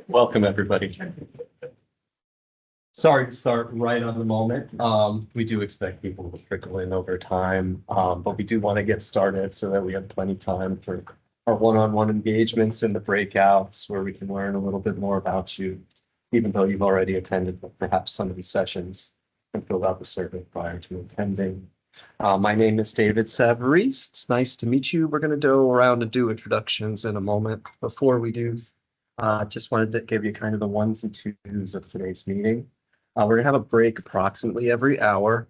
Welcome, everybody. Sorry to start right on the moment. We do expect people to trickle in over time, but we do want to get started so that we have plenty of time for our one-on-one engagements and the breakouts where we can learn a little bit more about you, even though you've already attended perhaps some of these sessions and filled out the survey prior to attending. My name is David Savarese. It's nice to meet you. We're going to go around and do introductions in a moment. Before we do, just wanted to give you kind of the ones and twos of today's meeting. We're gonna have a break approximately every hour.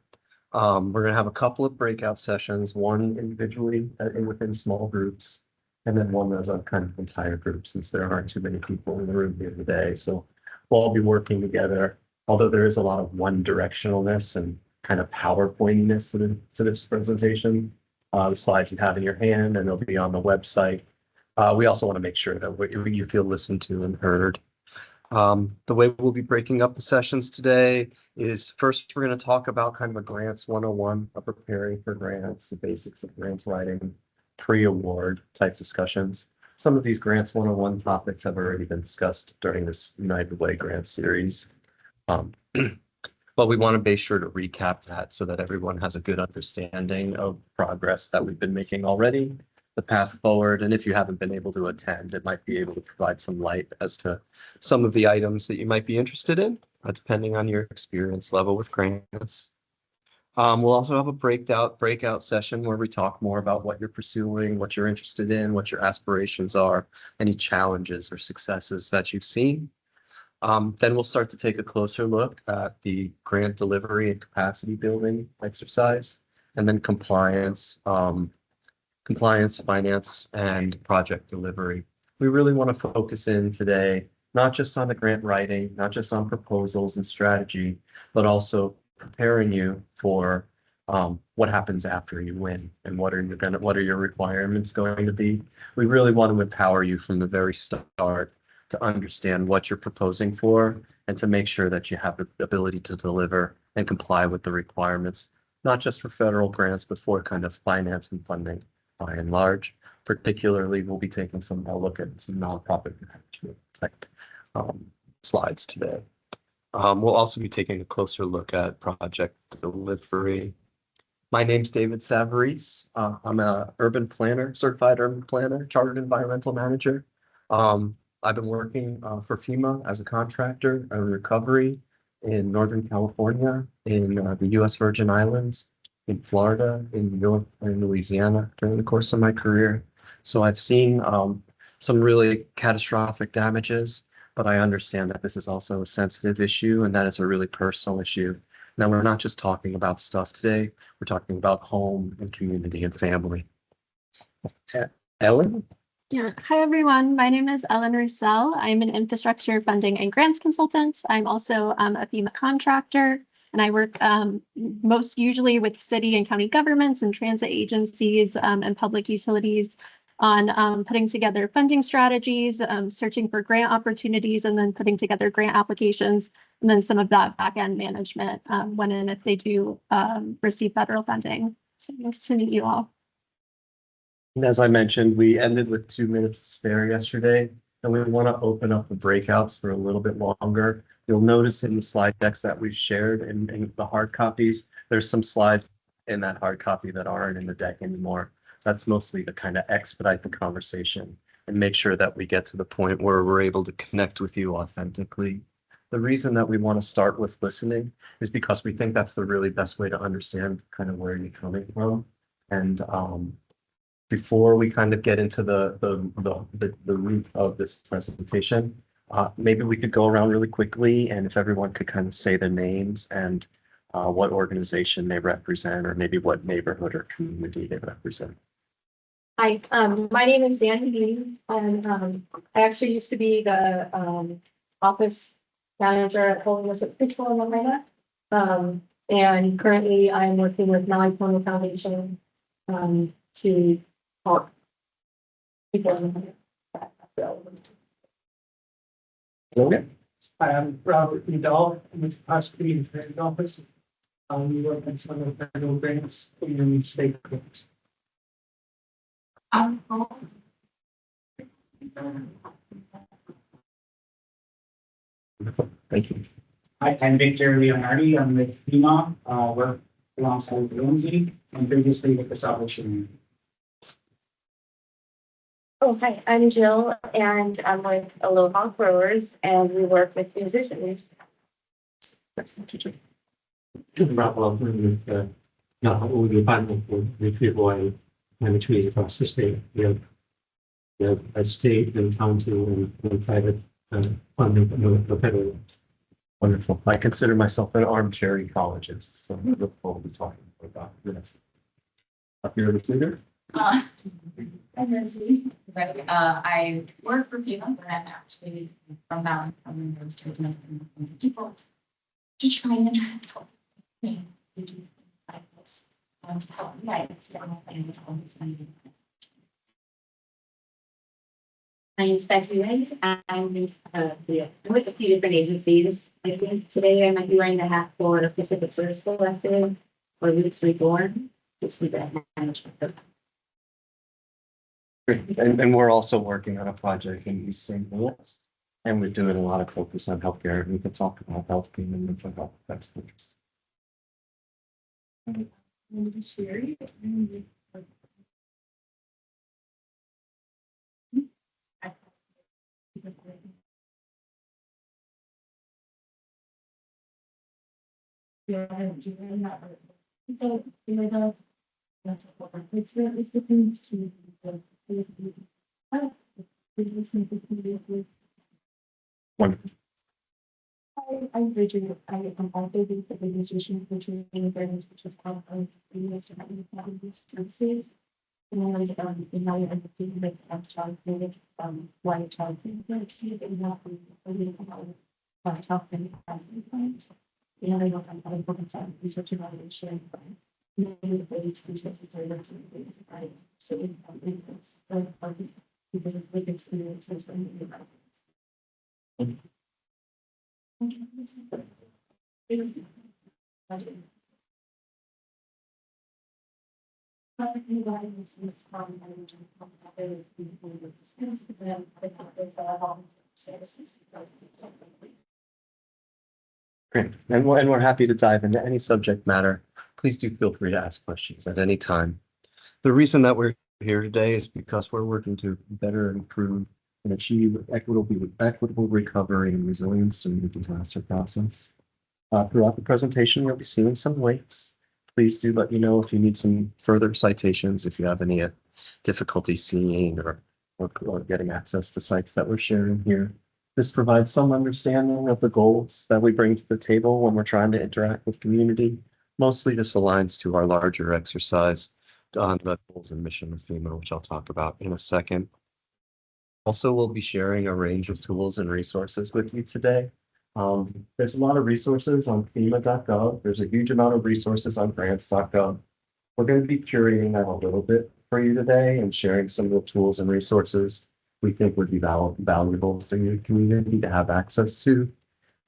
We're gonna have a couple of breakout sessions, one individually within small groups, and then one as a kind of entire group, since there aren't too many people in the room here today. So we'll all be working together, although there is a lot of one directionalness and kind of PowerPointiness to this presentation. The slides you have in your hand, and they'll be on the website. We also want to make sure that you feel listened to and heard. The way we'll be breaking up the sessions today is first we're going to talk about kind of a grants 101 of preparing for grants, the basics of grants writing, pre-award type discussions. Some of these grants 101 topics have already been discussed during this United Way grant series. But we want to be sure to recap that so that everyone has a good understanding of progress that we've been making already, the path forward, and if you haven't been able to attend, it might be able to provide some light as to some of the items that you might be interested in, depending on your experience level with grants. We'll also have a breakout session where we talk more about what you're pursuing, what you're interested in, what your aspirations are, any challenges or successes that you've seen. Then we'll start to take a closer look at the grant delivery and capacity building exercise, and then compliance, finance, and project delivery. We really want to focus in today, not just on the grant writing, not just on proposals and strategy, but also preparing you for what happens after you win and what are your requirements going to be. We really want to empower you from the very start to understand what you're proposing for and to make sure that you have the ability to deliver and comply with the requirements, not just for federal grants, but for kind of finance and funding by and large. Particularly, we'll be taking a look at some nonprofit management type slides today. We'll also be taking a closer look at project delivery. My name's David Savarese. I'm a certified urban planner, chartered environmental manager. I've been working for FEMA as a contractor in recovery in Northern California, in the U.S. Virgin Islands, in Florida, in New York, and Louisiana during the course of my career. So I've seen some really catastrophic damages, but I understand that this is also a sensitive issue and that it's a really personal issue. Now, we're not just talking about stuff today, we're talking about home and community and family. Ellen? Yeah. Hi, everyone. My name is Ellen Roussel. I'm an infrastructure funding and grants consultant. I'm also a FEMA contractor, and I work most usually with city and county governments and transit agencies and public utilities on putting together funding strategies, searching for grant opportunities, and then putting together grant applications, and then some of that back-end management when and if they do receive federal funding. So nice to meet you all. As I mentioned, we ended with 2 minutes to spare yesterday, and we want to open up the breakouts for a little bit longer. You'll notice in the slide decks that we've shared in the hard copies, there's some slides in that hard copy that aren't in the deck anymore. That's mostly to kind of expedite the conversation and make sure that we get to the point where we're able to connect with you authentically. The reason that we want to start with listening is because we think that's the really best way to understand kind of where you're coming from. And before we kind of get into the root of this presentation, maybe we could go around really quickly, and if everyone could kind of say their names and what organization they represent, or maybe what neighborhood or community they represent. Hi, my name is Danny Lee, and I actually used to be the office manager at Holiness at Pittsville in Atlanta. And currently I'm working with Maui Pono Foundation to help people in the Okay. Hi, I'm Robert Udall. I'm with the Prosecuting Attorney's Office. We work on some of the federal grants and state grants. Thank you. Hi, I'm Victor Leonardi. I'm with FEMA, work alongside Lindsay and previously with the Salvation. Oh, hi, I'm Jill and I'm with Aloha Growers and we work with musicians. About with not all the environment for retrieval and retreat across the state. We have a state and county and private funding, but no federal. Wonderful. I consider myself an armchair ecologist, so I look forward to talking about this. Up here, the leader. I'm Lindsay, right, I work for FEMA, but I'm actually from Maui, from those to people to try and help me do like this, to help you guys get on my family on this money. My name's Becky Wright. I'm with a few different agencies. I think today I might be wearing the hat for Pacific Service Collective or Roots Reborn. This is the management. Great. And we're also working on a project in East St. Louis. And we're doing a lot of focus on healthcare. We could talk about healthcare and mental health. That's interesting. Sherry. Wonderful. I'm Bridget. I am also the administration for training programs, which is part of the U.S. Department of Services. And in my understanding with child care, white child care, she's in that child care plant. And I know I'm having focus on research and evaluation. Many of the resources are things, right? So it's very important because with experiences and Great. And we're happy to dive into any subject matter. Please do feel free to ask questions at any time. The reason that we're here today is because we're working to better improve and achieve equitable recovery and resilience during the disaster process. Throughout the presentation, you'll be seeing some links. Please do let me know if you need some further citations, if you have any difficulty seeing or getting access to sites that we're sharing here. This provides some understanding of the goals that we bring to the table when we're trying to interact with community. Mostly this aligns to our larger exercise on the goals and mission of FEMA, which I'll talk about in a second. Also, we'll be sharing a range of tools and resources with you today. There's a lot of resources on FEMA.gov. There's a huge amount of resources on grants.gov. We're going to be curating that a little bit for you today and sharing some of the tools and resources we think would be valuable for your community to have access to.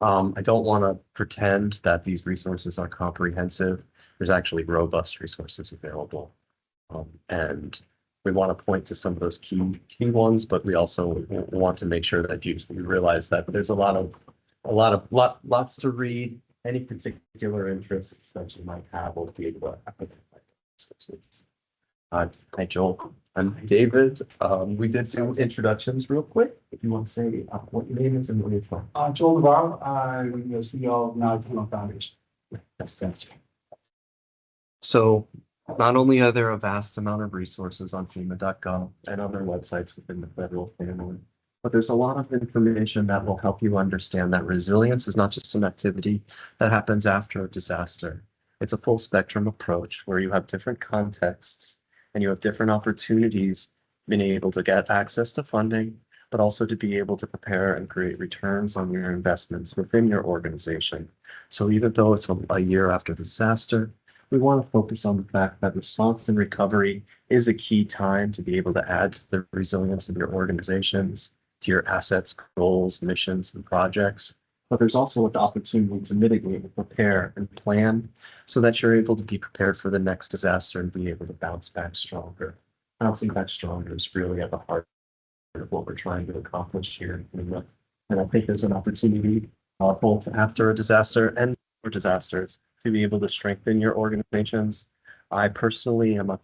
I don't want to pretend that these resources are comprehensive. There's actually robust resources available. And we want to point to some of those key ones, but we also want to make sure that you realize that there's lots to read. Any particular interests that you might have will be able to identify resources. Hi, Joel. I'm David. We did some introductions real quick. If you want to say what your name is and where you're from. Joel Navarro, I'm the CEO of Now FEMA Foundation. Thanks. So not only are there a vast amount of resources on FEMA.gov and other websites within the federal family, but there's a lot of information that will help you understand that resilience is not just an activity that happens after a disaster. It's a full spectrum approach where you have different contexts and you have different opportunities being able to get access to funding, but also to be able to prepare and create returns on your investments within your organization. So even though it's a year after the disaster, we want to focus on the fact that response and recovery is a key time to be able to add to the resilience of your organizations, to your assets, goals, missions, and projects. But there's also the opportunity to mitigate, prepare, and plan so that you're able to be prepared for the next disaster and be able to bounce back stronger. Bouncing back stronger is really at the heart of what we're trying to accomplish here. And I think there's an opportunity, both after a disaster and for disasters, to be able to strengthen your organizations. I personally am a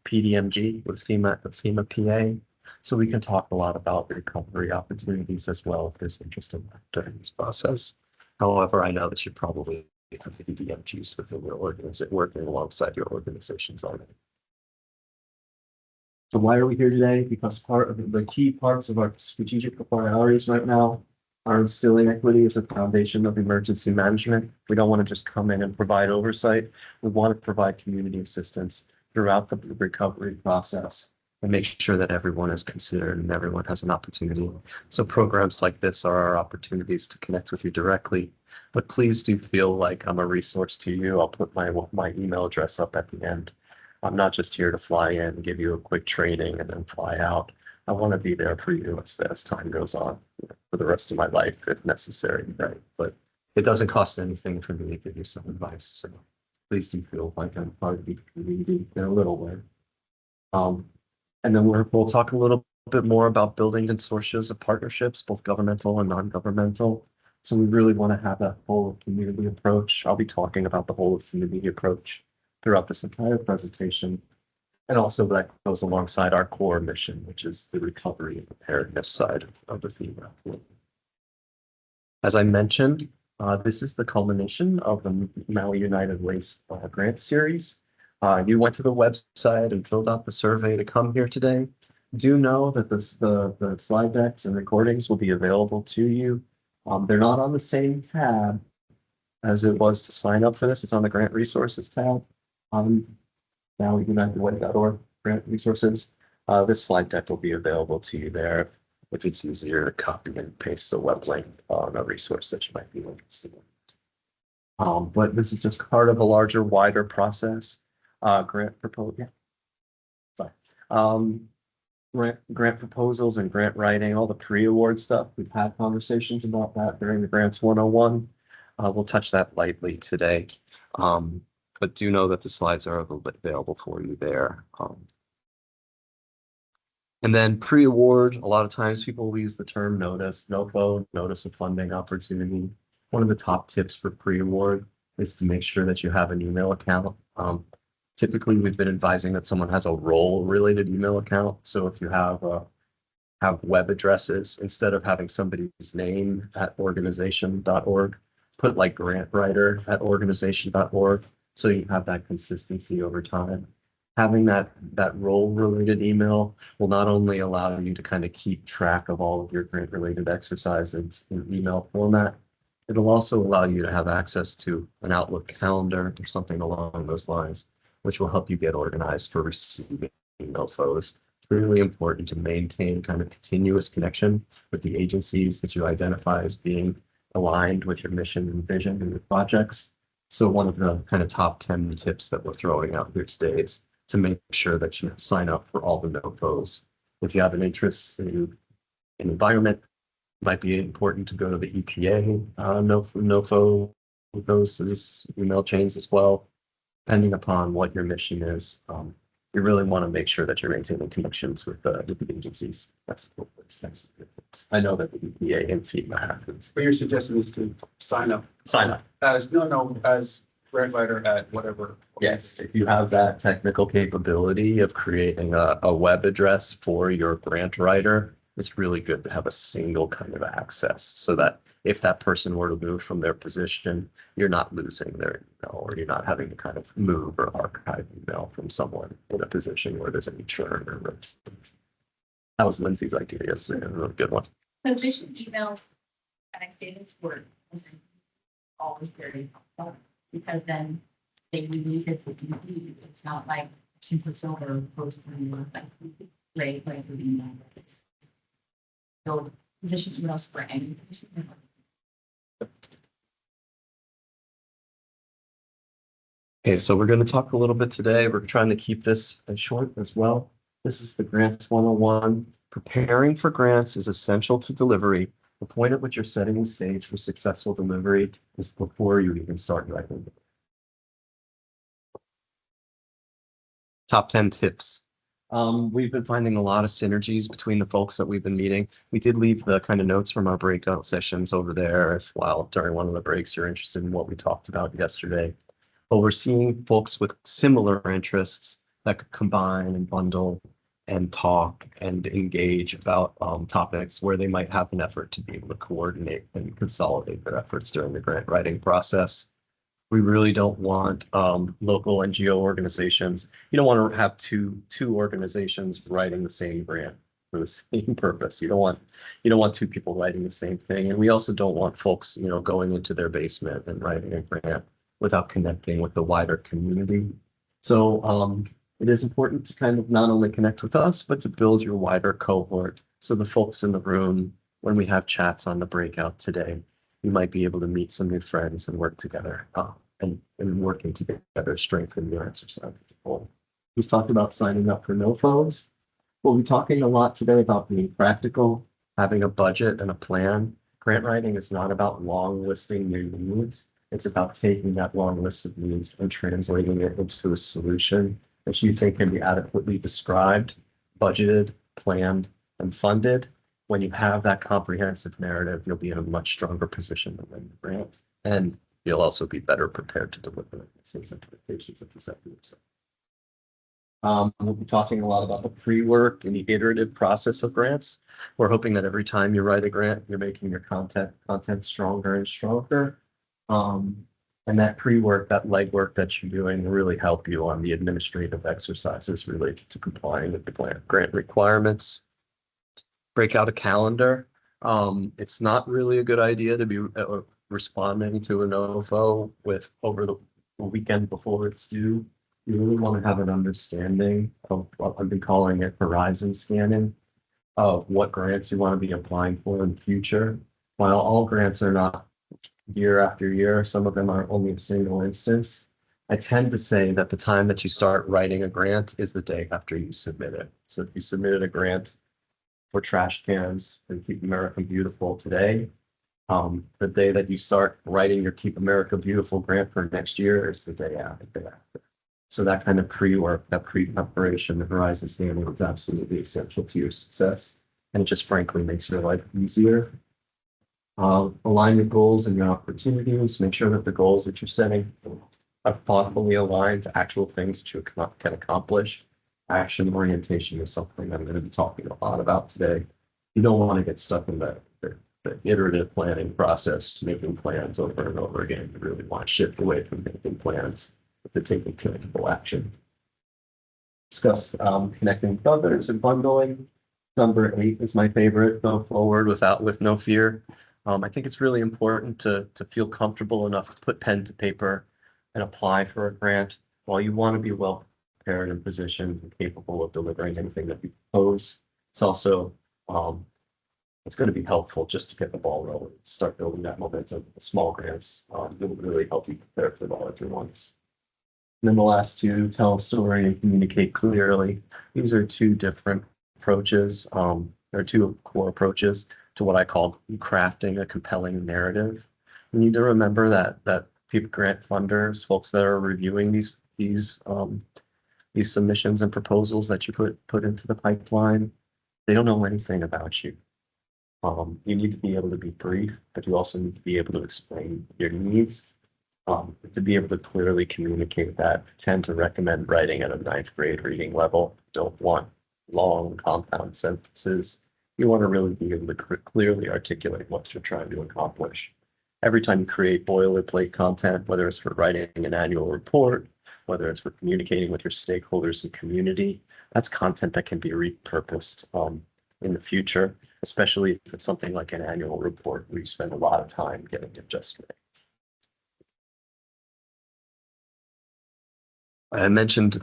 PDMG with FEMA PA, so we can talk a lot about recovery opportunities as well if there's interest in that during this process. However, I know that you probably have PDMGs within your organization, working alongside your organizations already. So why are we here today? Because part of the key parts of our strategic priorities right now are instilling equity as a foundation of emergency management. We don't want to just come in and provide oversight. We want to provide community assistance throughout the recovery process and make sure that everyone is considered and everyone has an opportunity. So programs like this are our opportunities to connect with you directly. But please do feel like I'm a resource to you. I'll put my email address up at the end. I'm not just here to fly in, give you a quick training, and then fly out. I want to be there for you as time goes on, for the rest of my life if necessary, right? But it doesn't cost anything for me to give you some advice. So please do feel like I'm part of the community in a little way. And then we'll talk a little bit more about building consortia of partnerships, both governmental and non-governmental. So we really want to have that whole of community approach. I'll be talking about the whole of community approach throughout this entire presentation. And also that goes alongside our core mission, which is the recovery and preparedness side of the FEMA. As I mentioned, this is the culmination of the Maui United Waste grant series. You went to the website and filled out the survey to come here today. Do know that the slide decks and recordings will be available to you. They're not on the same tab as it was to sign up for this. It's on the grant resources tab on MauiUnitedWay.org grant resources. This slide deck will be available to you there if it's easier to copy and paste the web link on a resource that you might be interested in. But this is just part of a larger, wider process. Grant proposal. Yeah. Sorry. Grant proposals and grant writing, all the pre-award stuff. We've had conversations about that during the Grants 101. We'll touch that lightly today. But do know that the slides are available for you there. And then pre-award, a lot of times people will use the term notice, NOFO, notice of funding opportunity. One of the top tips for pre-award is to make sure that you have an email account. Typically, we've been advising that someone has a role-related email account. So if you have web addresses, instead of having somebody's name at organization.org, put like grant writer at organization.org. So you have that consistency over time. Having that role-related email will not only allow you to kind of keep track of all of your grant-related exercises in email format, it'll also allow you to have access to an Outlook calendar or something along those lines, which will help you get organized for receiving email flows. It's really important to maintain kind of continuous connection with the agencies that you identify as being aligned with your mission and vision and your projects. So one of the kind of top 10 tips that we're throwing out here today is to make sure that you sign up for all the NOFOs. If you have an interest in environment, it might be important to go to the EPA NOFO those email chains as well. Depending upon what your mission is, you really want to make sure that you're maintaining connections with the agencies. That's what those types of things. I know that the EPA and FEMA have it. What you're suggesting is to sign up as grant writer at whatever. Yes, if you have that technical capability of creating a web address for your grant writer, it's really good to have a single kind of access so that if that person were to move from their position, you're not losing their email or you're not having to kind of move or archive email from someone in a position where there's any churn or rotation. That was Lindsay's idea yesterday, a really good one. Position emails connected is word isn't always very helpful because then they release it for DP. It's not like super silver post when like right like the email. So position emails for any position. Okay, so we're going to talk a little bit today. We're trying to keep this as short as well. This is the Grants 101. Preparing for grants is essential to delivery. The point at which you're setting the stage for successful delivery is before you even start writing. Top 10 tips. We've been finding a lot of synergies between the folks that we've been meeting. We did leave the kind of notes from our breakout sessions over there if while during one of the breaks you're interested in what we talked about yesterday. But we're seeing folks with similar interests that could combine and bundle and talk and engage about topics where they might have an effort to be able to coordinate and consolidate their efforts during the grant writing process. We really don't want local NGO organizations. You don't want to have two organizations writing the same grant for the same purpose. You don't want two people writing the same thing. And we also don't want folks, going into their basement and writing a grant without connecting with the wider community. So it is important to kind of not only connect with us, but to build your wider cohort. So the folks in the room, when we have chats on the breakout today, you might be able to meet some new friends and work together and working together strengthen your exercise as a whole. We've talked about signing up for NOFOs. We'll be talking a lot today about being practical, having a budget and a plan. Grant writing is not about long listing your needs. It's about taking that long list of needs and translating it into a solution that you think can be adequately described, budgeted, planned, and funded. When you have that comprehensive narrative, you'll be in a much stronger position to win the grant. And you'll also be better prepared to deliver these expectations that you set for yourself. We'll be talking a lot about the pre-work and the iterative process of grants. We're hoping that every time you write a grant, you're making your content stronger and stronger. And that pre-work, that legwork that you're doing will really help you on the administrative exercises related to complying with the grant requirements. Break out a calendar. It's not really a good idea to be responding to an OFO with over the weekend before it's due. You really want to have an understanding of what I've been calling it horizon scanning of what grants you want to be applying for in the future. While all grants are not year after year, some of them are only a single instance. I tend to say that the time that you start writing a grant is the day after you submit it. So if you submitted a grant for trash cans and Keep America Beautiful today, the day that you start writing your Keep America Beautiful grant for next year is the day after. So that kind of pre-work, that pre-preparation, the horizon scanning is absolutely essential to your success. And it just frankly makes your life easier. Align your goals and your opportunities. Make sure that the goals that you're setting are thoughtfully aligned to actual things that you can accomplish. Action orientation is something I'm going to be talking a lot about today. You don't want to get stuck in the iterative planning process, making plans over and over again. You really want to shift away from making plans to taking tangible action. Discuss connecting with others and bundling. Number 8 is my favorite. Go forward with no fear. I think it's really important to feel comfortable enough to put pen to paper and apply for a grant. While you want to be well prepared and positioned and capable of delivering anything that you propose, it's also it's going to be helpful just to get the ball rolling, start building that momentum. The small grants will really help you prepare for the larger ones. And then the last 2, tell a story and communicate clearly. These are 2 different approaches. There are 2 core approaches to what I call crafting a compelling narrative. You need to remember that people, grant funders, folks that are reviewing these submissions and proposals that you put into the pipeline, they don't know anything about you. You need to be able to be brief, but you also need to be able to explain your needs. To be able to clearly communicate that. I tend to recommend writing at a 9th grade reading level. Don't want long compound sentences. You want to really be able to clearly articulate what you're trying to accomplish. Every time you create boilerplate content, whether it's for writing an annual report, whether it's for communicating with your stakeholders and community, that's content that can be repurposed in the future, especially if it's something like an annual report where you spend a lot of time getting it just right. I mentioned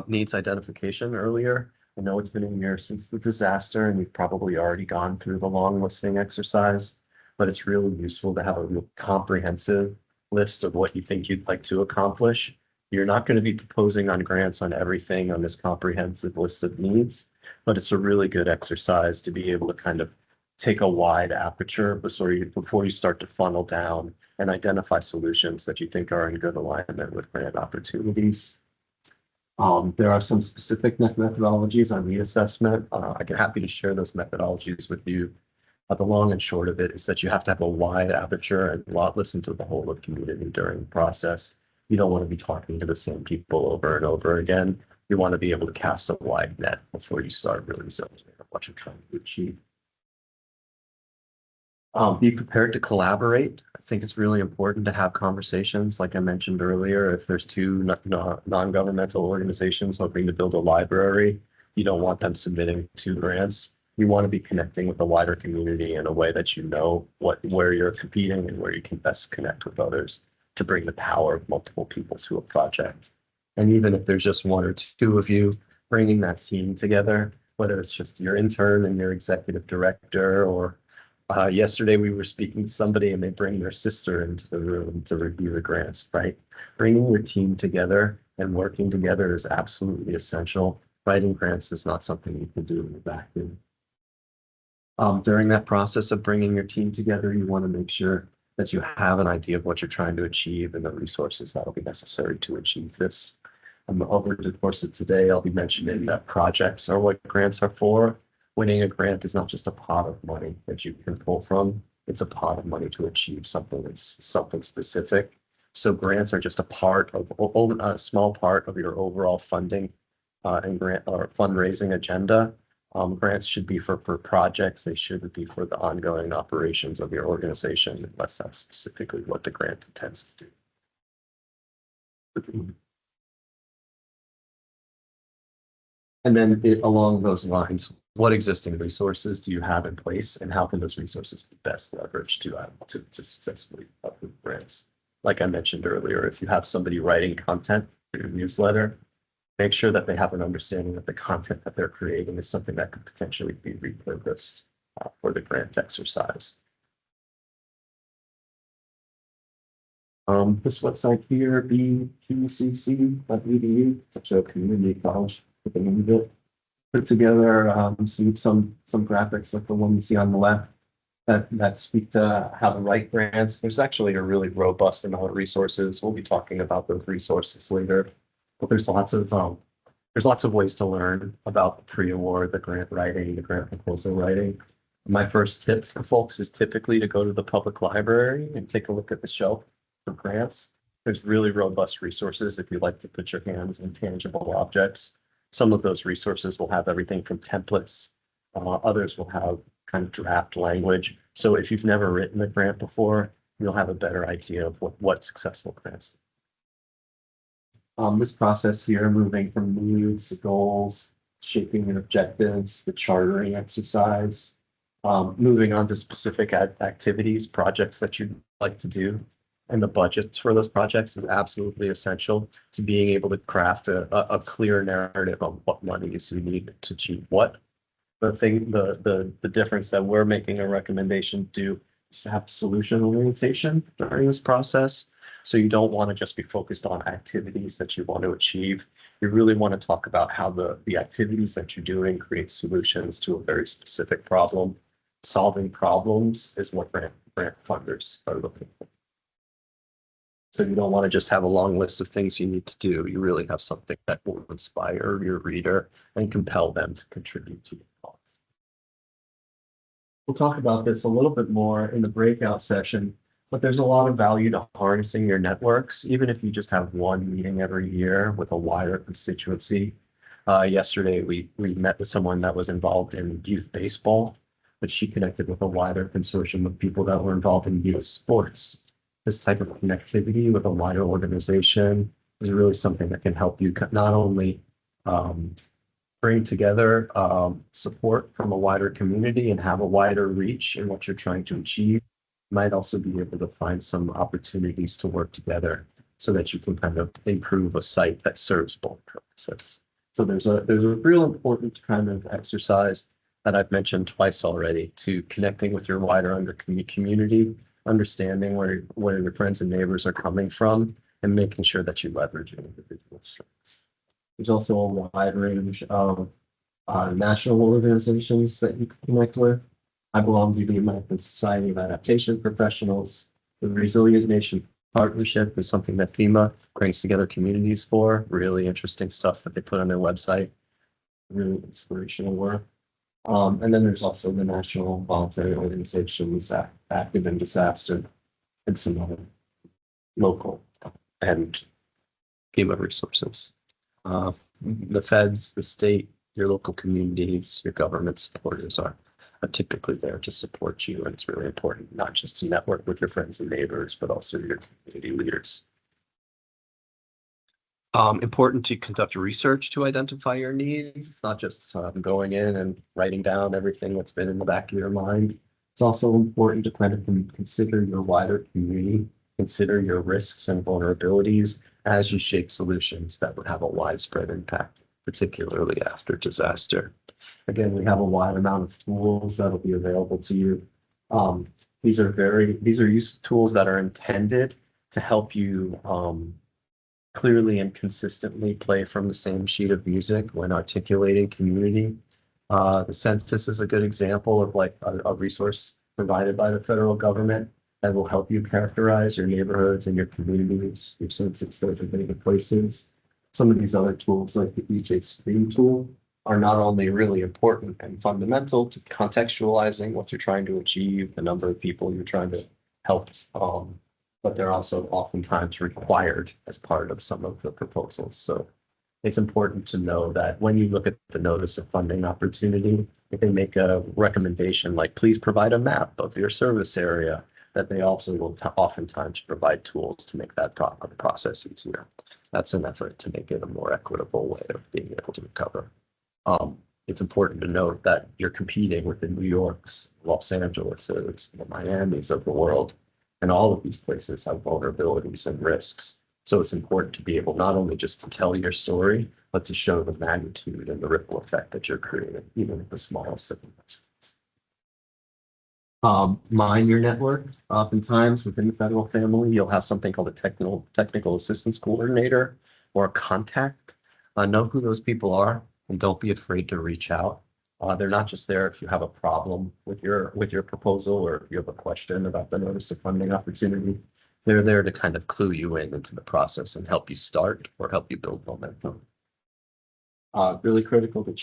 needs identification earlier. I know it's been a year since the disaster and you've probably already gone through the long listing exercise, but it's really useful to have a real comprehensive list of what you think you'd like to accomplish. You're not going to be proposing on grants on everything on this comprehensive list of needs, but it's a really good exercise to be able to kind of take a wide aperture before you start to funnel down and identify solutions that you think are in good alignment with grant opportunities. There are some specific methodologies on need assessment. I can happy to share those methodologies with you. The long and short of it is that you have to have a wide aperture and listen to the whole of community during the process. You don't want to be talking to the same people over and over again. You want to be able to cast a wide net before you start really zoning in what you're trying to achieve. Be prepared to collaborate. I think it's really important to have conversations. Like I mentioned earlier, if there's two non-governmental organizations hoping to build a library, you don't want them submitting 2 grants. You want to be connecting with the wider community in a way that you know where you're competing and where you can best connect with others to bring the power of multiple people to a project. And even if there's just 1 or 2 of you, bringing that team together, whether it's just your intern and your executive director, or yesterday we were speaking to somebody and they bring their sister into the room to review the grants, right? Bringing your team together and working together is absolutely essential. Writing grants is not something you can do in a vacuum. During that process of bringing your team together, you want to make sure that you have an idea of what you're trying to achieve and the resources that will be necessary to achieve this. Over the course of today, I'll be mentioning that projects are what grants are for. Winning a grant is not just a pot of money that you can pull from. It's a pot of money to achieve something that's something specific. So grants are just a small part of your overall funding and grant or fundraising agenda. Grants should be for projects. They shouldn't be for the ongoing operations of your organization, unless that's specifically what the grant intends to do. And then along those lines, what existing resources do you have in place, and how can those resources be best leveraged to successfully approve grants? Like I mentioned earlier, if you have somebody writing content for your newsletter, make sure that they have an understanding that the content that they're creating is something that could potentially be repurposed for the grant exercise. This website here, bpcc.edu, it's actually a community college with the name of it. Put together some graphics like the one you see on the left that speak to how to write grants. There's actually a really robust amount of resources. We'll be talking about those resources later. But there's lots of ways to learn about the pre-award, the grant writing, the grant proposal writing. My first tip for folks is typically to go to the public library and take a look at the shelf for grants. There's really robust resources if you like to put your hands in tangible objects. Some of those resources will have everything from templates. Others will have kind of draft language. So if you've never written a grant before, you'll have a better idea of what successful grants. This process here, moving from needs to goals, shaping your objectives, the chartering exercise, moving on to specific activities, projects that you'd like to do, and the budgets for those projects is absolutely essential to being able to craft a clear narrative on what monies you need to achieve what. The difference that we're making a recommendation to is to have solution orientation during this process. So you don't want to just be focused on activities that you want to achieve. You really want to talk about how the activities that you're doing create solutions to a very specific problem. Solving problems is what grant funders are looking for. So you don't want to just have a long list of things you need to do. You really have something that will inspire your reader and compel them to contribute to your cause. We'll talk about this a little bit more in the breakout session, but there's a lot of value to harnessing your networks, even if you just have one meeting every year with a wider constituency. Yesterday, we met with someone that was involved in youth baseball, but she connected with a wider consortium of people that were involved in youth sports. This type of connectivity with a wider organization is really something that can help you not only bring together support from a wider community and have a wider reach in what you're trying to achieve, you might also be able to find some opportunities to work together so that you can kind of improve a site that serves both purposes. So there's a real important kind of exercise that I've mentioned twice already to connecting with your wider community, understanding where your friends and neighbors are coming from, and making sure that you leverage your individual strengths. There's also a wide range of national organizations that you can connect with. I belong to the American Society of Adaptation Professionals, the Resilient Nation partnership is something that FEMA brings together communities for. Really interesting stuff that they put on their website. Really inspirational work. And then there's also the National Voluntary Organizations Active in Disaster and some other local and FEMA resources. The feds, the state, your local communities, your government supporters are typically there to support you. And it's really important not just to network with your friends and neighbors, but also your community leaders. Important to conduct research to identify your needs. It's not just going in and writing down everything that's been in the back of your mind. It's also important to kind of consider your wider community, consider your risks and vulnerabilities as you shape solutions that would have a widespread impact, particularly after disaster. Again, we have a wide amount of tools that'll be available to you. These are tools that are intended to help you clearly and consistently play from the same sheet of music when articulating community. The census is a good example of like a resource provided by the federal government that will help you characterize your neighborhoods and your communities, your census designated places. Some of these other tools like the EJ Screen tool are not only really important and fundamental to contextualizing what you're trying to achieve, the number of people you're trying to help, but they're also oftentimes required as part of some of the proposals. So it's important to know that when you look at the notice of funding opportunity, if they make a recommendation like, please provide a map of your service area, that they also will oftentimes provide tools to make that process easier. That's an effort to make it a more equitable way of being able to recover. It's important to note that you're competing with the New Yorks, Los Angeles, the Miamis of the world, and all of these places have vulnerabilities and risks. So it's important to be able not only just to tell your story, but to show the magnitude and the ripple effect that you're creating, even at the smallest of investments. Mine your network. Oftentimes within the federal family, you'll have something called a technical assistance coordinator or a contact. Know who those people are and don't be afraid to reach out. They're not just there if you have a problem with your proposal or if you have a question about the notice of funding opportunity. They're there to kind of clue you into the process and help you start or help you build momentum. Really critical to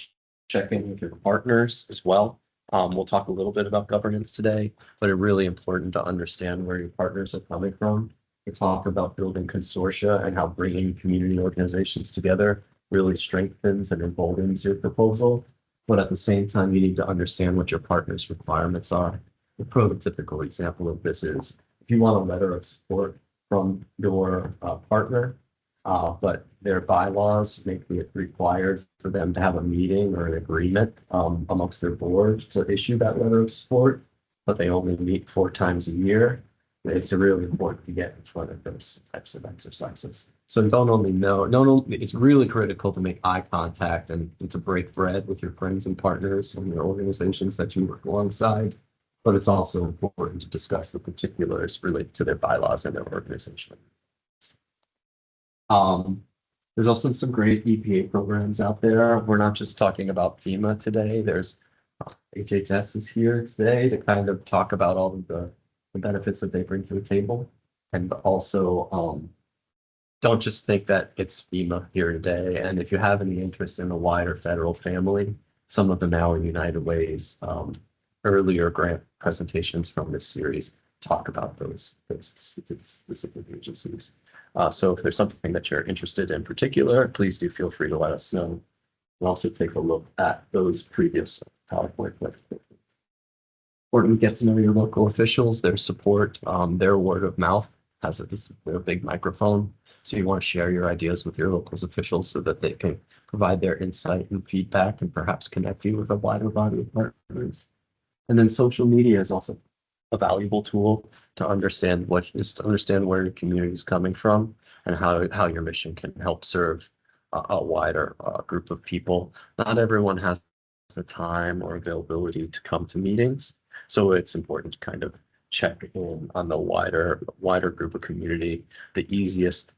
check in with your partners as well. We'll talk a little bit about governance today, but it's really important to understand where your partners are coming from. We talk about building consortia and how bringing community organizations together really strengthens and emboldens your proposal. But at the same time, you need to understand what your partner's requirements are. The prototypical example of this is if you want a letter of support from your partner, but their bylaws make it required for them to have a meeting or an agreement amongst their board to issue that letter of support, but they only meet 4 times a year. It's really important to get in front of those types of exercises. So it's really critical to make eye contact and to break bread with your friends and partners and your organizations that you work alongside. But it's also important to discuss the particulars related to their bylaws and their organization. There's also some great EPA programs out there. We're not just talking about FEMA today. There's HHS is here today to kind of talk about all of the benefits that they bring to the table. And also, don't just think that it's FEMA here today. And if you have any interest in a wider federal family, some of the Maui United Way's earlier grant presentations from this series talk about those specific agencies. So if there's something that you're interested in particular, please do feel free to let us know. We'll also take a look at those previous PowerPoint presentations. Important to get to know your local officials, their support, their word of mouth has a big microphone. So you want to share your ideas with your local officials so that they can provide their insight and feedback and perhaps connect you with a wider body of partners. And then social media is also a valuable tool to understand where your community is coming from and how your mission can help serve a wider group of people. Not everyone has the time or availability to come to meetings, so it's important to kind of check in on the wider group of community. The easiest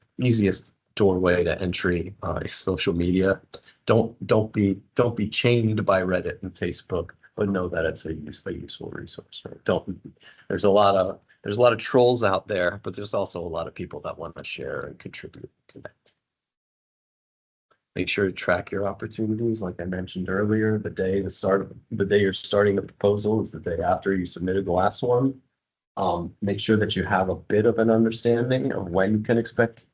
doorway to entry is social media. Don't be chained by Reddit and Facebook. but know that it's a useful resource, right? There's a lot of trolls out there, but there's also a lot of people that want to share and contribute, connect. Make sure to track your opportunities. Like I mentioned earlier, the day you're starting the proposal is the day after you submitted the last one. Make sure that you have a bit of an understanding of when you can expect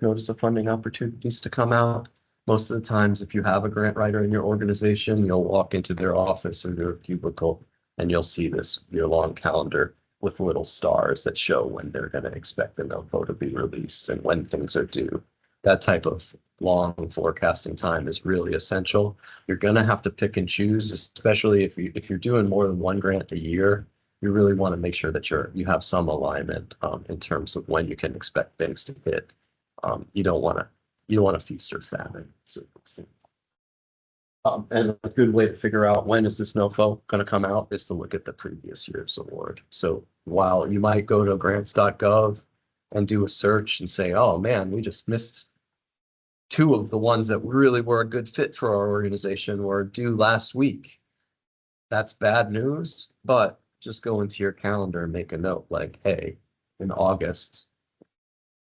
notice of funding opportunities to come out. Most of the times, if you have a grant writer in your organization, you'll walk into their office or their cubicle and you'll see this year-long calendar with little stars that show when they're going to expect the NOFO to be released and when things are due. That type of long forecasting time is really essential. You're going to have to pick and choose, especially if you're doing more than one grant a year. You really want to make sure that you have some alignment in terms of when you can expect things to hit. You don't want to feast or famine. And a good way to figure out when is this NOFO going to come out is to look at the previous year's award. So while you might go to grants.gov and do a search and say, oh man, we just missed 2 of the ones that really were a good fit for our organization were due last week. That's bad news, but just go into your calendar and make a note like, hey, in August,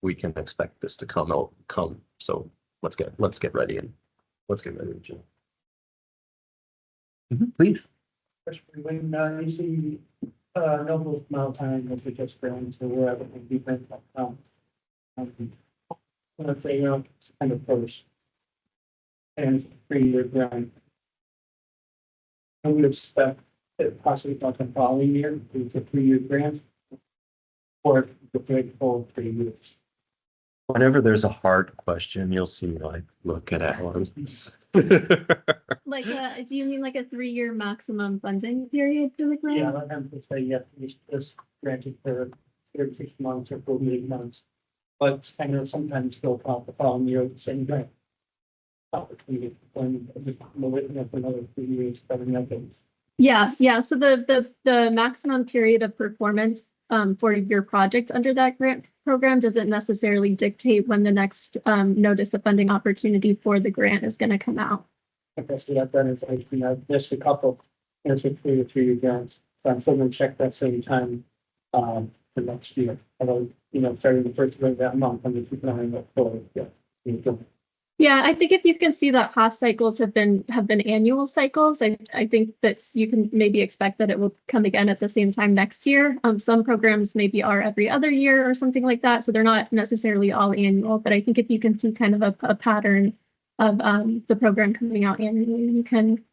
we can expect this to come. So let's get ready and let's get ready, Jim. Please. Especially when you see Noble's Mountain, if it gets ground to wherever it be. Let's say, it's kind of first. And it's a 3-year grant. I would expect that possibly not the following year, it's a 3-year grant. Or the big full 3 years. Whenever there's a hard question, you'll see like, look at Alan. Like, do you mean like a 3-year maximum funding period for the grant? Yeah, I have to say, yeah, this granted for 36 months or 48 months. But I know sometimes they'll call the following year the same grant. Opportunity when just waiting up another 3 years, but nothing. Yeah. So the maximum period of performance for your project under that grant program doesn't necessarily dictate when the next notice of funding opportunity for the grant is going to come out. Okay, so that then is like, I've missed a couple, there's a 3 or 3-year grants, so I'm still gonna check that same time for next year. Although, starting the first of that month, I'm gonna keep an eye on that forward, yeah. Yeah, I think if you can see that past cycles have been annual cycles, I think that you can maybe expect that it will come again at the same time next year. Some programs maybe are every other year or something like that, so they're not necessarily all annual. But I think if you can see kind of a pattern of the program coming out annually, you can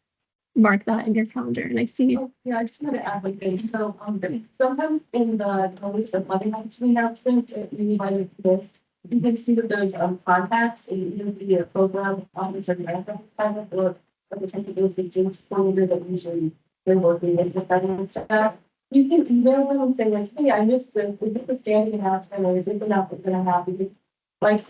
mark that in your calendar. And I see. Yeah, I just want to add like this. So sometimes in the notice of money announcements, you might have missed. You can see that there's contacts and you can be a program officer grants kind of or a potential agents coordinator that usually they're working with the finance staff. You can email them and say like, hey, I missed this. Is this a standing announcement or is this announcement going to happen? Like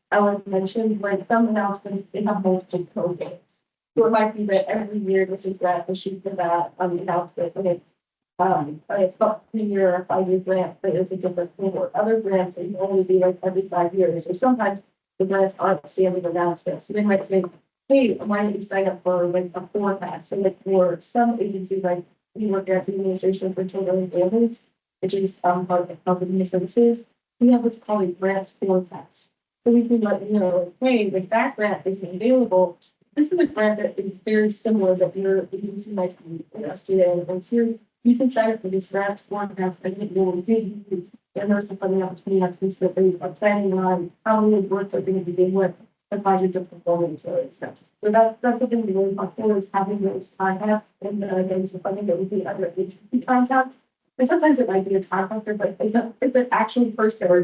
Ellen mentioned, like some announcements they have multiple programs. So it might be that every year there's a grant issue for that announcement, and it's not 3-year or 5-year grant, but it's a different thing. Or other grants that you only do like every 5 years. Or sometimes the grants aren't standing announcements. So they might say, hey, why don't you sign up for like a forecast? So like for some agencies, like we work at the Administration for Children and Families, which is part of the Health and Human Services, we have what's called a grants forecast. So we can let you know, hey, if that grant is available, this is a grant that is very similar that your agency might be interested in. And here you can sign up for these grants forecasts and it will give you the notice of funding opportunities that they are planning on how many works are going to be doing what the project of performance or stuff. So that's something we really want for is having those contacts and notice of funding that would be other agency contacts. And sometimes it might be a contractor, but it's an actual person.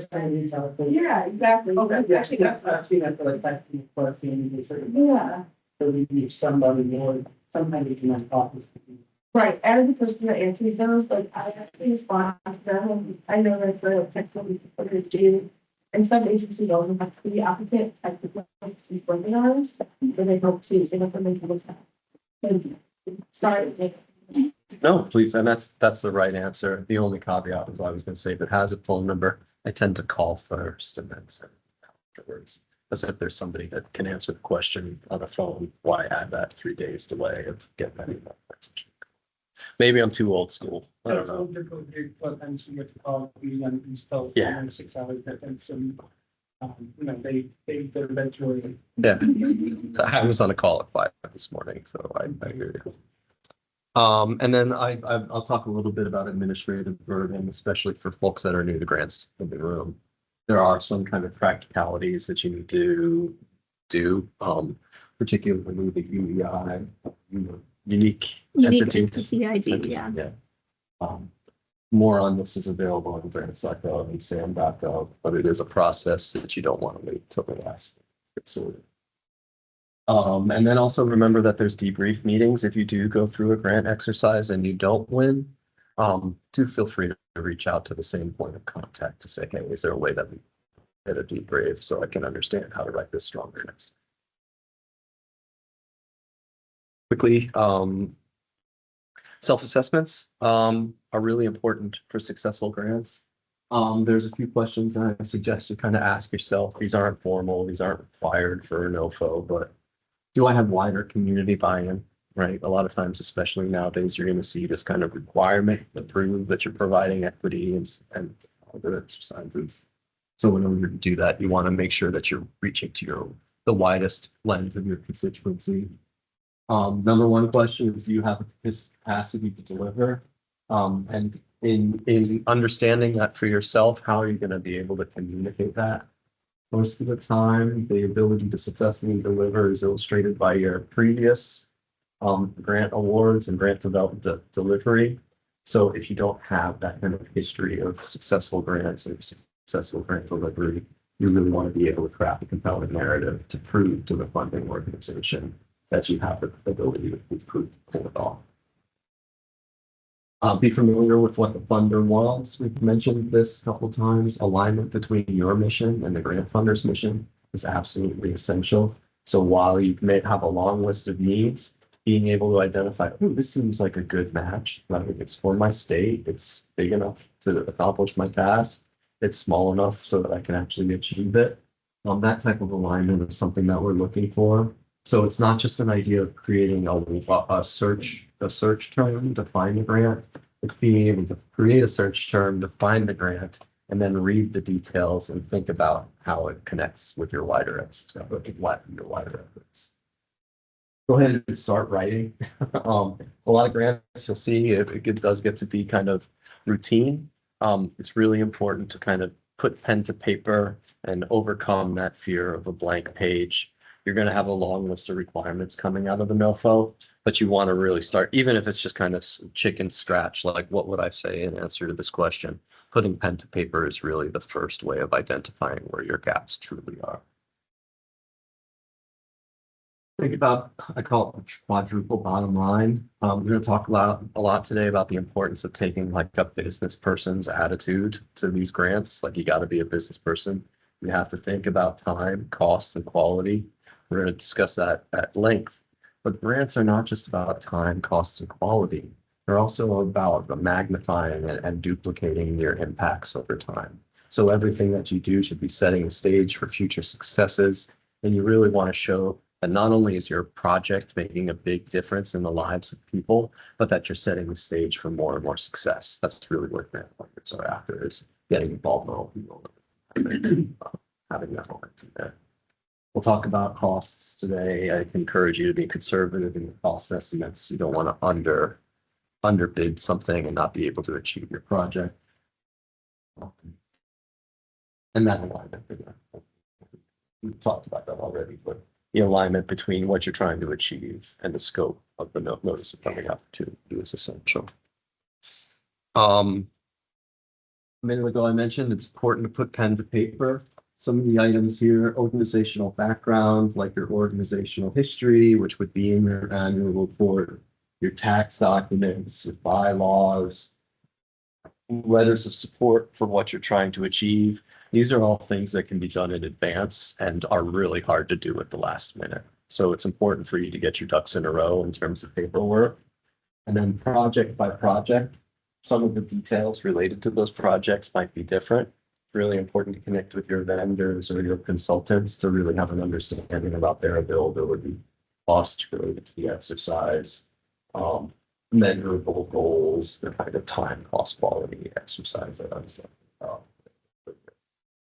Yeah, exactly. Okay, actually, I've seen that for like that plus Yeah. so we need somebody more, sometimes you can talk with people. Right, as the person that answers those, like I actually respond to them, and I know that the technical people do. And some agencies also have pre-applicant type of processes webinars, where they help to say what they can look at. Sorry. No, please, and that's the right answer. The only caveat is I was going to say if it has a phone number, I tend to call first and then send afterwards. as if there's somebody that can answer the question on a phone, why add that 3 days delay of getting that email message? Maybe I'm too old school. I don't know. Sometimes you get to call me and install. Yeah. 6 hours difference and, you know, they they're eventually. Yeah, I was on a call at 5 this morning, so I hear you. And then I'll talk a little bit about administrative burden, especially for folks that are new to grants in the room. There are some kind of practicalities that you need to do, particularly the UEI, unique Unique entity. entity ID, yeah. Yeah. More on this is available on grants.gov and sam.gov, but it is a process that you don't want to wait till the last. Get sorted. And then also remember that there's debrief meetings. If you do go through a grant exercise and you don't win, do feel free to reach out to the same point of contact to say, hey, is there a way that we get a debrief so I can understand how to write this stronger next time? Quickly, self-assessments are really important for successful grants. There's a few questions that I suggest you kind of ask yourself. These aren't formal, these aren't required for an OFO, but do I have wider community buy-in, right? A lot of times, especially nowadays, you're going to see this kind of requirement to prove that you're providing equity and other exercises. So in order to do that, you want to make sure that you're reaching to the widest lens of your constituency. Number one question is, do you have this capacity to deliver? And in understanding that for yourself, how are you going to be able to communicate that? Most of the time, the ability to successfully deliver is illustrated by your previous grant awards and grant development delivery. So if you don't have that kind of history of successful grants and successful grant delivery, you really want to be able to craft a compelling narrative to prove to the funding organization that you have the ability to pull it off. Be familiar with what the funder wants. We've mentioned this a couple times. Alignment between your mission and the grant funder's mission is absolutely essential. So while you may have a long list of needs, being able to identify, oh, this seems like a good match. Like it's for my state. It's big enough to accomplish my task. It's small enough so that I can actually achieve it. That type of alignment is something that we're looking for. So it's not just an idea of creating a search term to find a grant. It's being able to create a search term to find the grant and then read the details and think about how it connects with your wider efforts. Go ahead and start writing. A lot of grants you'll see it does get to be kind of routine. It's really important to kind of put pen to paper and overcome that fear of a blank page. You're going to have a long list of requirements coming out of the NOFO, but you want to really start, even if it's just kind of chicken scratch, like what would I say in answer to this question? Putting pen to paper is really the first way of identifying where your gaps truly are. Think about, I call it the quadruple bottom line. We're going to talk a lot today about the importance of taking like a business person's attitude to these grants. Like you got to be a business person. You have to think about time, cost, and quality. We're going to discuss that at length. But grants are not just about time, cost, and quality. They're also about magnifying and duplicating your impacts over time. So everything that you do should be setting the stage for future successes. And you really want to show that not only is your project making a big difference in the lives of people, but that you're setting the stage for more and more success. That's really what grant funders are after, is getting involved in all people, having that momentum there. We'll talk about costs today. I encourage you to be conservative in the cost estimates. You don't want to underbid something and not be able to achieve your project. And that alignment, we've talked about that already, but the alignment between what you're trying to achieve and the scope of the notice of funding opportunity is essential. A minute ago, I mentioned it's important to put pen to paper. Some of the items here: organizational background, like your organizational history, which would be in your annual report, your tax documents, your bylaws, letters of support for what you're trying to achieve. These are all things that can be done in advance and are really hard to do at the last minute. So it's important for you to get your ducks in a row in terms of paperwork. And then project by project, some of the details related to those projects might be different. really important to connect with your vendors or your consultants to really have an understanding about their availability, costs related to the exercise, measurable goals, the kind of time, cost, quality exercise that I was talking about.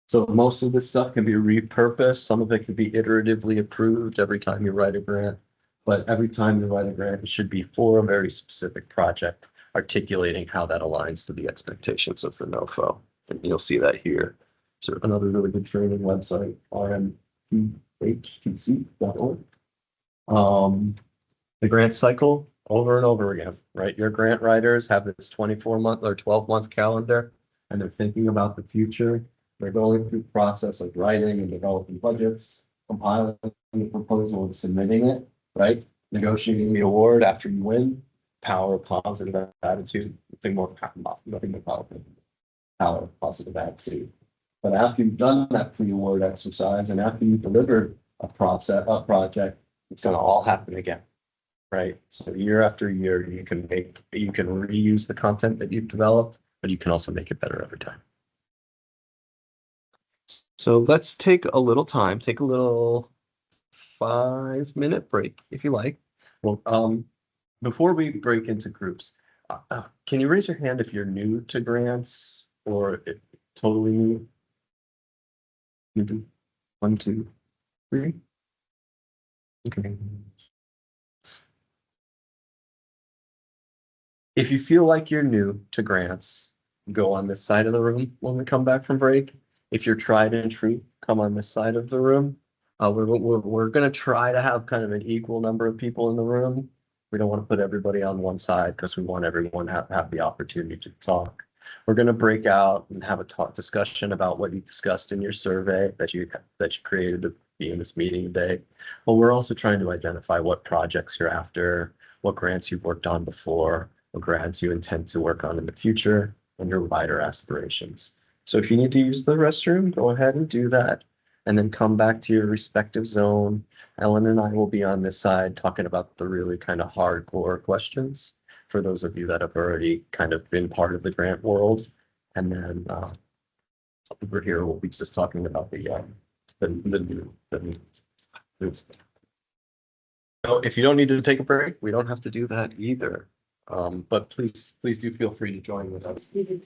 So most of this stuff can be repurposed. Some of it can be iteratively approved every time you write a grant. But every time you write a grant, it should be for a very specific project, articulating how that aligns to the expectations of the NOFO. And you'll see that here. So another really good training website, rmhtc.org. The grant cycle over and over again, right? Your grant writers have this 24-month or 12-month calendar, and they're thinking about the future. They're going through the process of writing and developing budgets, compiling the proposal and submitting it, right? Negotiating the award after you win, power of positive attitude, nothing more powerful. Power of positive attitude. But after you've done that pre-award exercise and after you've delivered a project, it's going to all happen again, right? So year after year, you can reuse the content that you've developed, but you can also make it better every time. So let's take a little time, take a little 5-minute break, if you like. Well, before we break into groups, can you raise your hand if you're new to grants or totally new? Maybe 1, 2, 3. Okay. If you feel like you're new to grants, go on this side of the room when we come back from break. If you're tried and true, come on this side of the room. We're going to try to have kind of an equal number of people in the room. We don't want to put everybody on one side because we want everyone to have the opportunity to talk. We're going to break out and have a discussion about what you discussed in your survey that you created to be in this meeting today. Well, we're also trying to identify what projects you're after, what grants you've worked on before, what grants you intend to work on in the future, and your wider aspirations. So if you need to use the restroom, go ahead and do that, and then come back to your respective zone. Ellen and I will be on this side talking about the really kind of hardcore questions for those of you that have already kind of been part of the grant world. And then over here, we'll be just talking about the new. So if you don't need to take a break, we don't have to do that either. But please do feel free to join with us. Really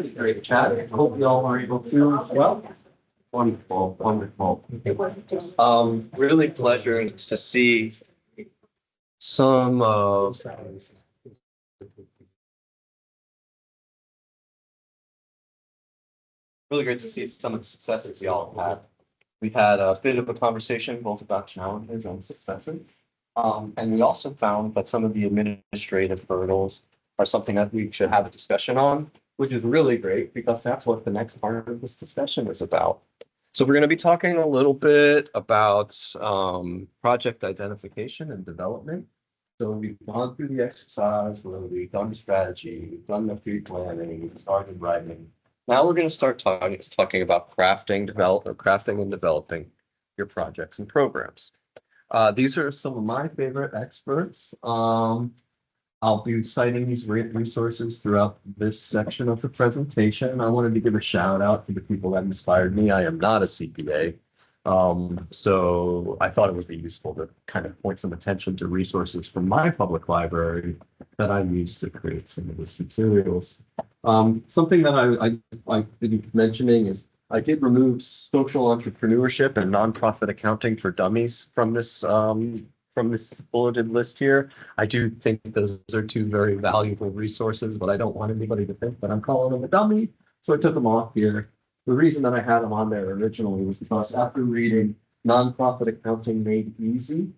great chat. I hope you all are able to as well. Wonderful, wonderful. Really pleasure to see some of really great to see some of the successes y'all have had. We had a bit of a conversation both about challenges and successes. And we also found that some of the administrative hurdles are something that we should have a discussion on, which is really great because that's what the next part of this discussion is about. So we're going to be talking a little bit about project identification and development. So we've gone through the exercise, where we've done the strategy, we've done the pre-planning, we've started writing. Now we're going to start talking about crafting and developing your projects and programs. These are some of my favorite experts. I'll be citing these resources throughout this section of the presentation. I wanted to give a shout out to the people that inspired me. I am not a CPA, so I thought it would be useful to kind of point some attention to resources from my public library that I use to create some of these materials. Something that I didn't mentioning is I did remove social entrepreneurship and nonprofit accounting for dummies from this from this bulleted list here. I do think those are two very valuable resources, but I don't want anybody to think that I'm calling them a dummy. So I took them off here. The reason that I had them on there originally was because after reading Nonprofit Accounting Made Easy,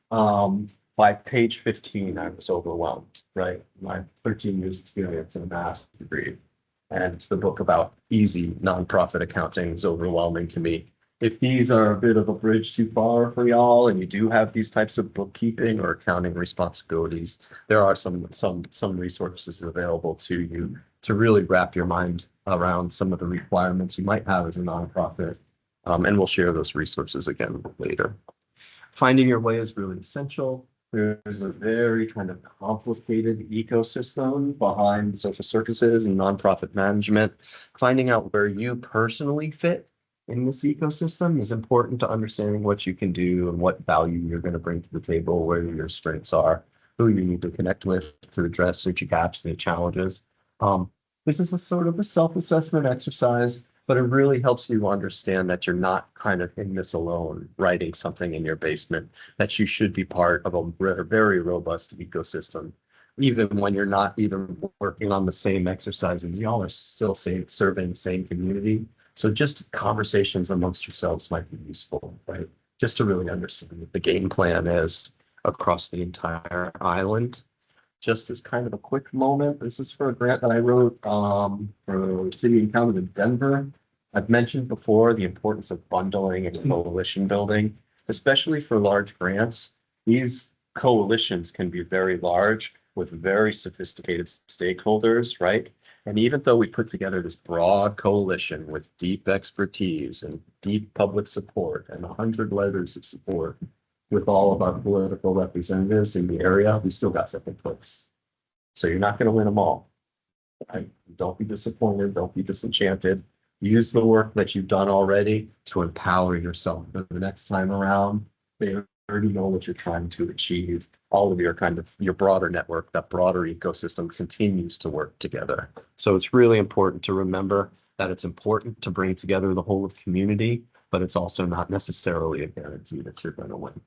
by page 15, I was overwhelmed, right? My 13 years experience in a master's degree. And the book about easy nonprofit accounting is overwhelming to me. If these are a bit of a bridge too far for y'all, and you do have these types of bookkeeping or accounting responsibilities, there are some resources available to you to really wrap your mind around some of the requirements you might have as a nonprofit. And we'll share those resources again later. Finding your way is really essential. There's a very kind of complicated ecosystem behind social services and nonprofit management. Finding out where you personally fit in this ecosystem is important to understanding what you can do and what value you're going to bring to the table, where your strengths are, who you need to connect with to address certain gaps and challenges. This is a sort of a self-assessment exercise, but it really helps you understand that you're not kind of in this alone, writing something in your basement, that you should be part of a very robust ecosystem. Even when you're not even working on the same exercises, y'all are still serving the same community. So just conversations amongst yourselves might be useful, right? Just to really understand what the game plan is across the entire island. Just as kind of a quick moment, this is for a grant that I wrote for City and County of Denver. I've mentioned before the importance of bundling and coalition building, especially for large grants. These coalitions can be very large with very sophisticated stakeholders, right? And even though we put together this broad coalition with deep expertise and deep public support and 100 letters of support with all of our political representatives in the area, we still got second place. So you're not going to win them all. Right? Don't be disappointed. Don't be disenchanted. Use the work that you've done already to empower yourself for the next time around. They already know what you're trying to achieve. All of your broader network, that broader ecosystem continues to work together. So it's really important to remember that it's important to bring together the whole of community, but it's also not necessarily a guarantee that you're going to win.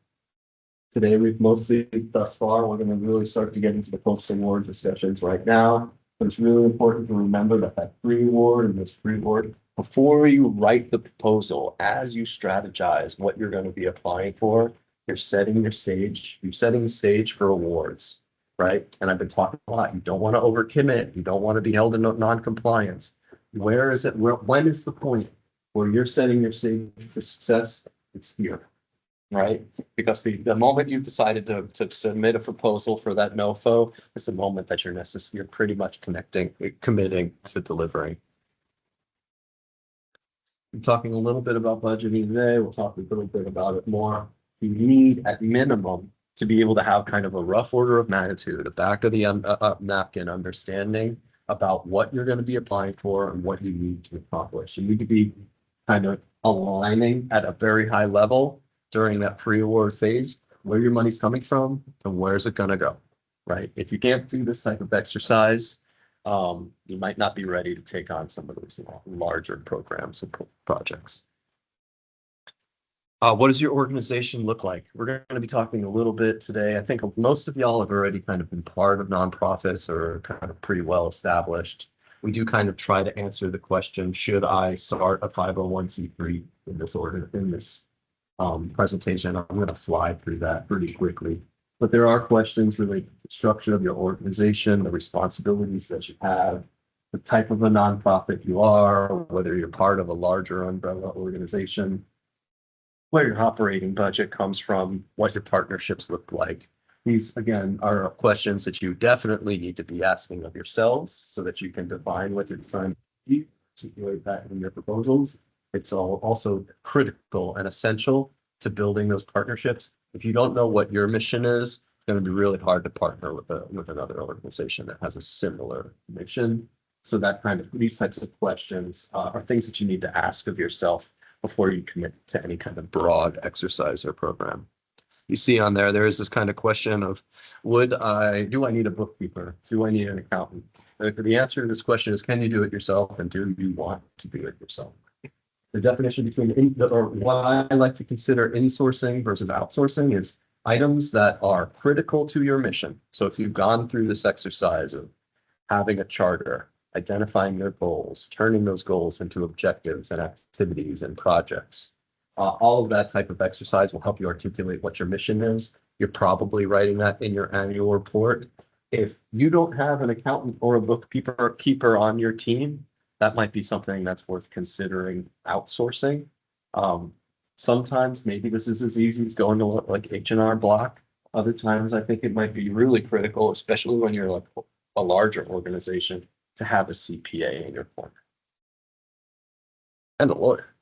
Today, we've mostly, thus far, we're going to really start to get into the post-award discussions right now. But it's really important to remember that pre-award and this pre-award, before you write the proposal, as you strategize what you're going to be applying for, you're setting your stage, you're setting the stage for awards, right? And I've been talking a lot. You don't want to overcommit. You don't want to be held in non-compliance. When is the point where you're setting your stage for success? It's here, right? Because the moment you've decided to submit a proposal for that NOFO is the moment that you're pretty much committing to delivering. I'm talking a little bit about budgeting today. We'll talk a little bit about it more. You need, at minimum, to be able to have kind of a rough order of magnitude, a back of the napkin understanding about what you're going to be applying for and what you need to accomplish. You need to be kind of aligning at a very high level during that pre-award phase, where your money's coming from and where's it going to go, right? If you can't do this type of exercise, you might not be ready to take on some of those larger programs and projects. What does your organization look like? We're going to be talking a little bit today. I think most of y'all have already kind of been part of nonprofits or kind of pretty well established. We do kind of try to answer the question, should I start a 501c3 in this presentation? I'm going to fly through that pretty quickly. But there are questions related to the structure of your organization, the responsibilities that you have, the type of a nonprofit you are, whether you're part of a larger umbrella organization, where your operating budget comes from, what your partnerships look like. These, again, are questions that you definitely need to be asking of yourselves so that you can define what you're trying to articulate that in your proposals. It's also critical and essential to building those partnerships. If you don't know what your mission is, it's going to be really hard to partner with another organization that has a similar mission. So these types of questions are things that you need to ask of yourself before you commit to any kind of broad exercise or program. You see on there is this kind of question of, do I need a bookkeeper? Do I need an accountant? The answer to this question is, can you do it yourself, and do you want to do it yourself? The definition between what I like to consider insourcing versus outsourcing is items that are critical to your mission. So if you've gone through this exercise of having a charter, identifying your goals, turning those goals into objectives and activities and projects, all of that type of exercise will help you articulate what your mission is. You're probably writing that in your annual report. If you don't have an accountant or a bookkeeper on your team, that might be something that's worth considering outsourcing. Sometimes maybe this is as easy as going to like H&R Block. Other times I think it might be really critical, especially when you're like a larger organization, to have a CPA in your corner. And a lawyer.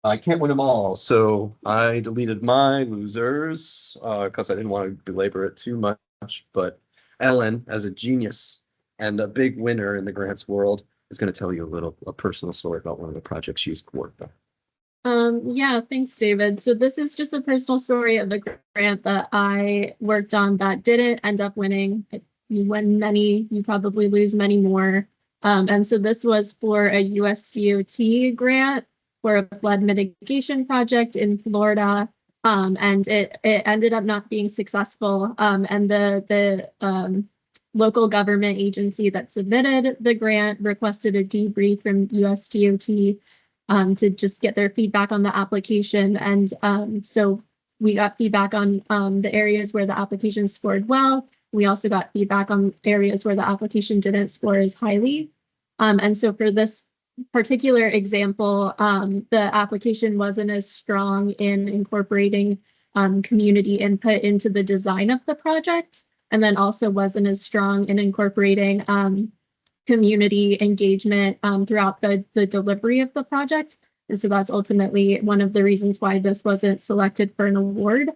I can't win them all, so I deleted my losers because I didn't want to belabor it too much. But Ellen, as a genius and a big winner in the grants world, is going to tell you a personal story about one of the projects she's worked on. Yeah, thanks, David. So this is just a personal story of a grant that I worked on that didn't end up winning. You win many, you probably lose many more. And so this was for a USDOT grant for a flood mitigation project in Florida. And it ended up not being successful. And the local government agency that submitted the grant requested a debrief from USDOT to just get their feedback on the application. And so we got feedback on the areas where the application scored well. We also got feedback on areas where the application didn't score as highly. And so for this particular example, the application wasn't as strong in incorporating community input into the design of the project, and then also wasn't as strong in incorporating community engagement throughout the delivery of the project. And so that's ultimately one of the reasons why this wasn't selected for an award.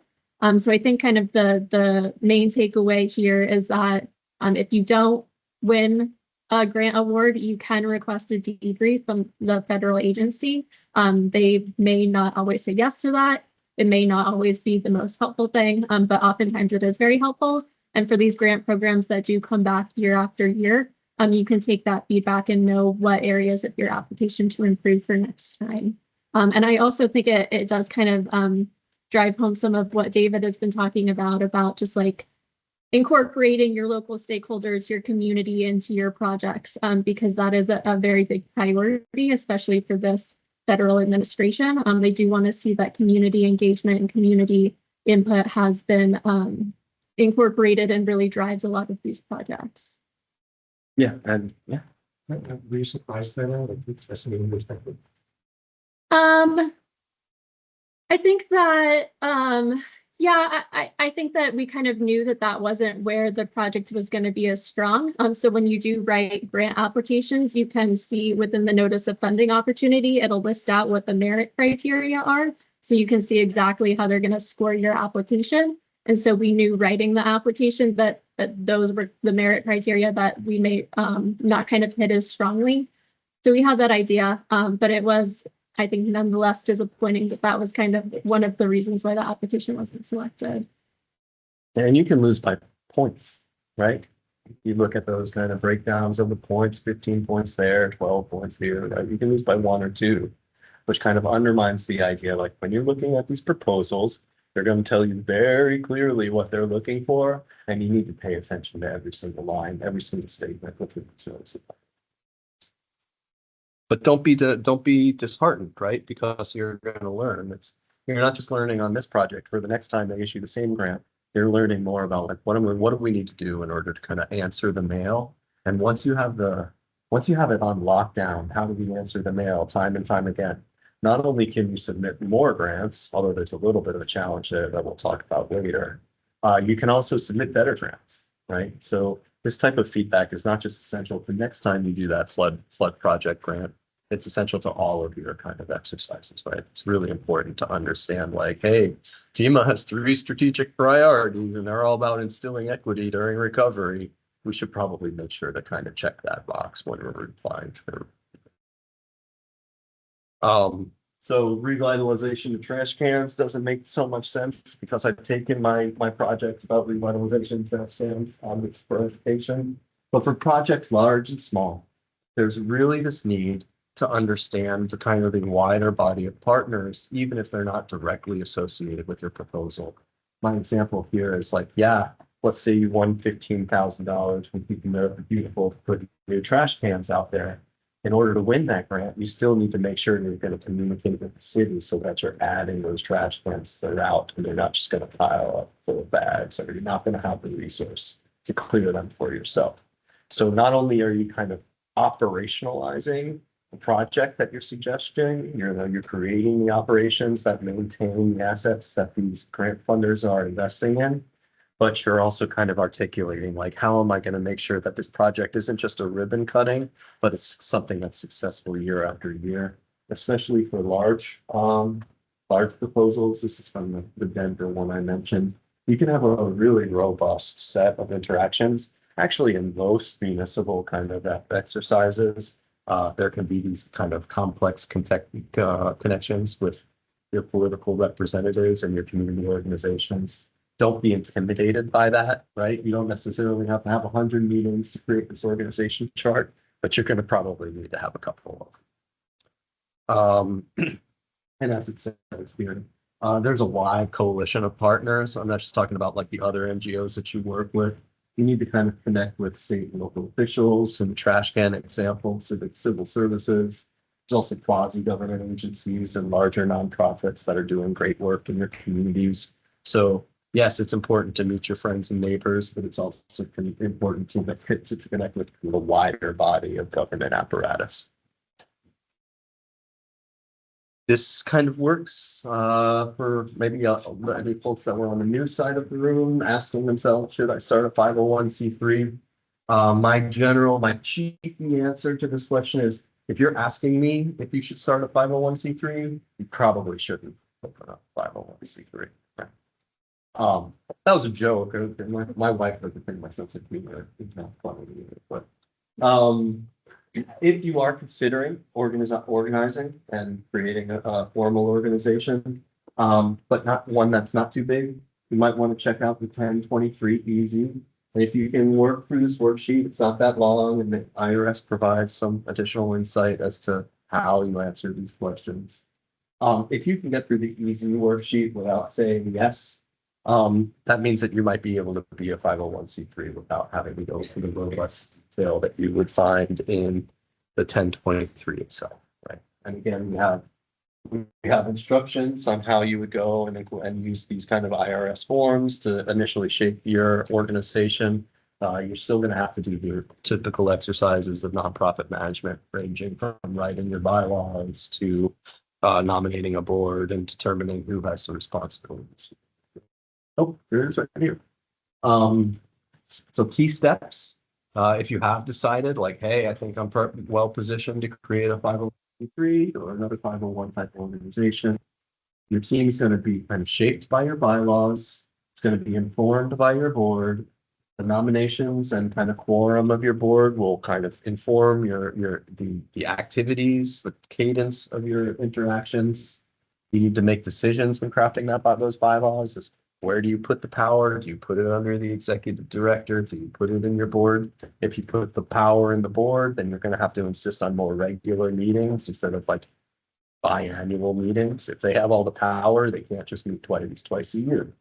So I think kind of the main takeaway here is that if you don't win a grant award, you can request a debrief from the federal agency. They may not always say yes to that. It may not always be the most helpful thing, but oftentimes it is very helpful. And for these grant programs that do come back year after year, you can take that feedback and know what areas of your application to improve for next time. And I also think it does kind of drive home some of what David has been talking about just like incorporating your local stakeholders, your community into your projects, because that is a very big priority, especially for this federal administration. They do want to see that community engagement and community input has been incorporated and really drives a lot of these projects. Yeah, and yeah. Were you surprised by that? That's something unexpected. I think that, yeah, I think that we kind of knew that that wasn't where the project was going to be as strong. So when you do write grant applications, you can see within the notice of funding opportunity, it'll list out what the merit criteria are. So you can see exactly how they're going to score your application. And so we knew writing the application that those were the merit criteria that we may not kind of hit as strongly. So we had that idea, but it was, I think, nonetheless disappointing that that was kind of one of the reasons why the application wasn't selected. And you can lose by points, right? You look at those kind of breakdowns of the points, 15 points there, 12 points here, right? You can lose by 1 or 2, which kind of undermines the idea. Like when you're looking at these proposals, they're going to tell you very clearly what they're looking for, and you need to pay attention to every single line, every single statement within themselves. But don't be disheartened, right? Because you're going to learn. You're not just learning on this project. For the next time they issue the same grant, you're learning more about like what do we need to do in order to kind of answer the mail. And once you have it on lockdown, how do we answer the mail time and time again? Not only can you submit more grants, although there's a little bit of a challenge there that we'll talk about later, you can also submit better grants, right? So this type of feedback is not just essential for next time you do that flood project grant. It's essential to all of your kind of exercises, right? It's really important to understand like, hey, FEMA has 3 strategic priorities and they're all about instilling equity during recovery. We should probably make sure to kind of check that box when we're replying to their. So revitalization of trash cans doesn't make so much sense because I've taken my projects about revitalization of trash cans on this presentation. But for projects large and small, there's really this need to understand the kind of the wider body of partners, even if they're not directly associated with your proposal. My example here is like, yeah, let's say you won $15,000 from Keeping America Beautiful to put new trash cans out there. In order to win that grant, you still need to make sure you're going to communicate with the city so that you're adding those trash cans that are out and they're not just going to pile up full of bags, or you're not going to have the resource to clear them for yourself. So not only are you kind of operationalizing the project that you're suggesting, you're creating the operations that maintain the assets that these grant funders are investing in, but you're also kind of articulating like, how am I going to make sure that this project isn't just a ribbon cutting, but it's something that's successful year after year, especially for large proposals. This is from the Denver one I mentioned. You can have a really robust set of interactions. Actually, in most municipal kind of exercises, there can be these kind of complex connections with your political representatives and your community organizations. Don't be intimidated by that, right? You don't necessarily have to have 100 meetings to create this organization chart, but you're going to probably need to have a couple of them. And as it says here, there's a wide coalition of partners. I'm not just talking about like the other NGOs that you work with. You need to kind of connect with state and local officials. And the trash can example, civil services. There's also quasi-government agencies and larger nonprofits that are doing great work in your communities. So yes, it's important to meet your friends and neighbors, but it's also important to connect with the wider body of government apparatus. This kind of works for maybe any folks that were on the new side of the room asking themselves, should I start a 501c3? My cheeky answer to this question is, if you're asking me if you should start a 501c3, you probably shouldn't open up 501c3. That was a joke. My wife doesn't think my sense of humor is not funny either, but if you are considering organizing and creating a formal organization, but not one that's not too big, you might want to check out the 1023 Easy. And if you can work through this worksheet, it's not that long, and the IRS provides some additional insight as to how you answer these questions. If you can get through the Easy worksheet without saying yes, that means that you might be able to be a 501c3 without having to go through the robust detail that you would find in the 1023 itself, right? And again, we have instructions on how you would go and use these kind of IRS forms to initially shape your organization. You're still going to have to do your typical exercises of nonprofit management, ranging from writing your bylaws to nominating a board and determining who has the responsibilities. Oh, there it is right here. So key steps. If you have decided like, hey, I think I'm well positioned to create a 501c3 or another 501 type organization, your team is going to be kind of shaped by your bylaws. It's going to be informed by your board. The nominations and kind of quorum of your board will kind of inform the activities, the cadence of your interactions. You need to make decisions when crafting those bylaws. Where do you put the power? Do you put it under the executive director? Do you put it in your board? If you put the power in the board, then you're going to have to insist on more regular meetings instead of like biannual meetings. If they have all the power, they can't just meet twice a year.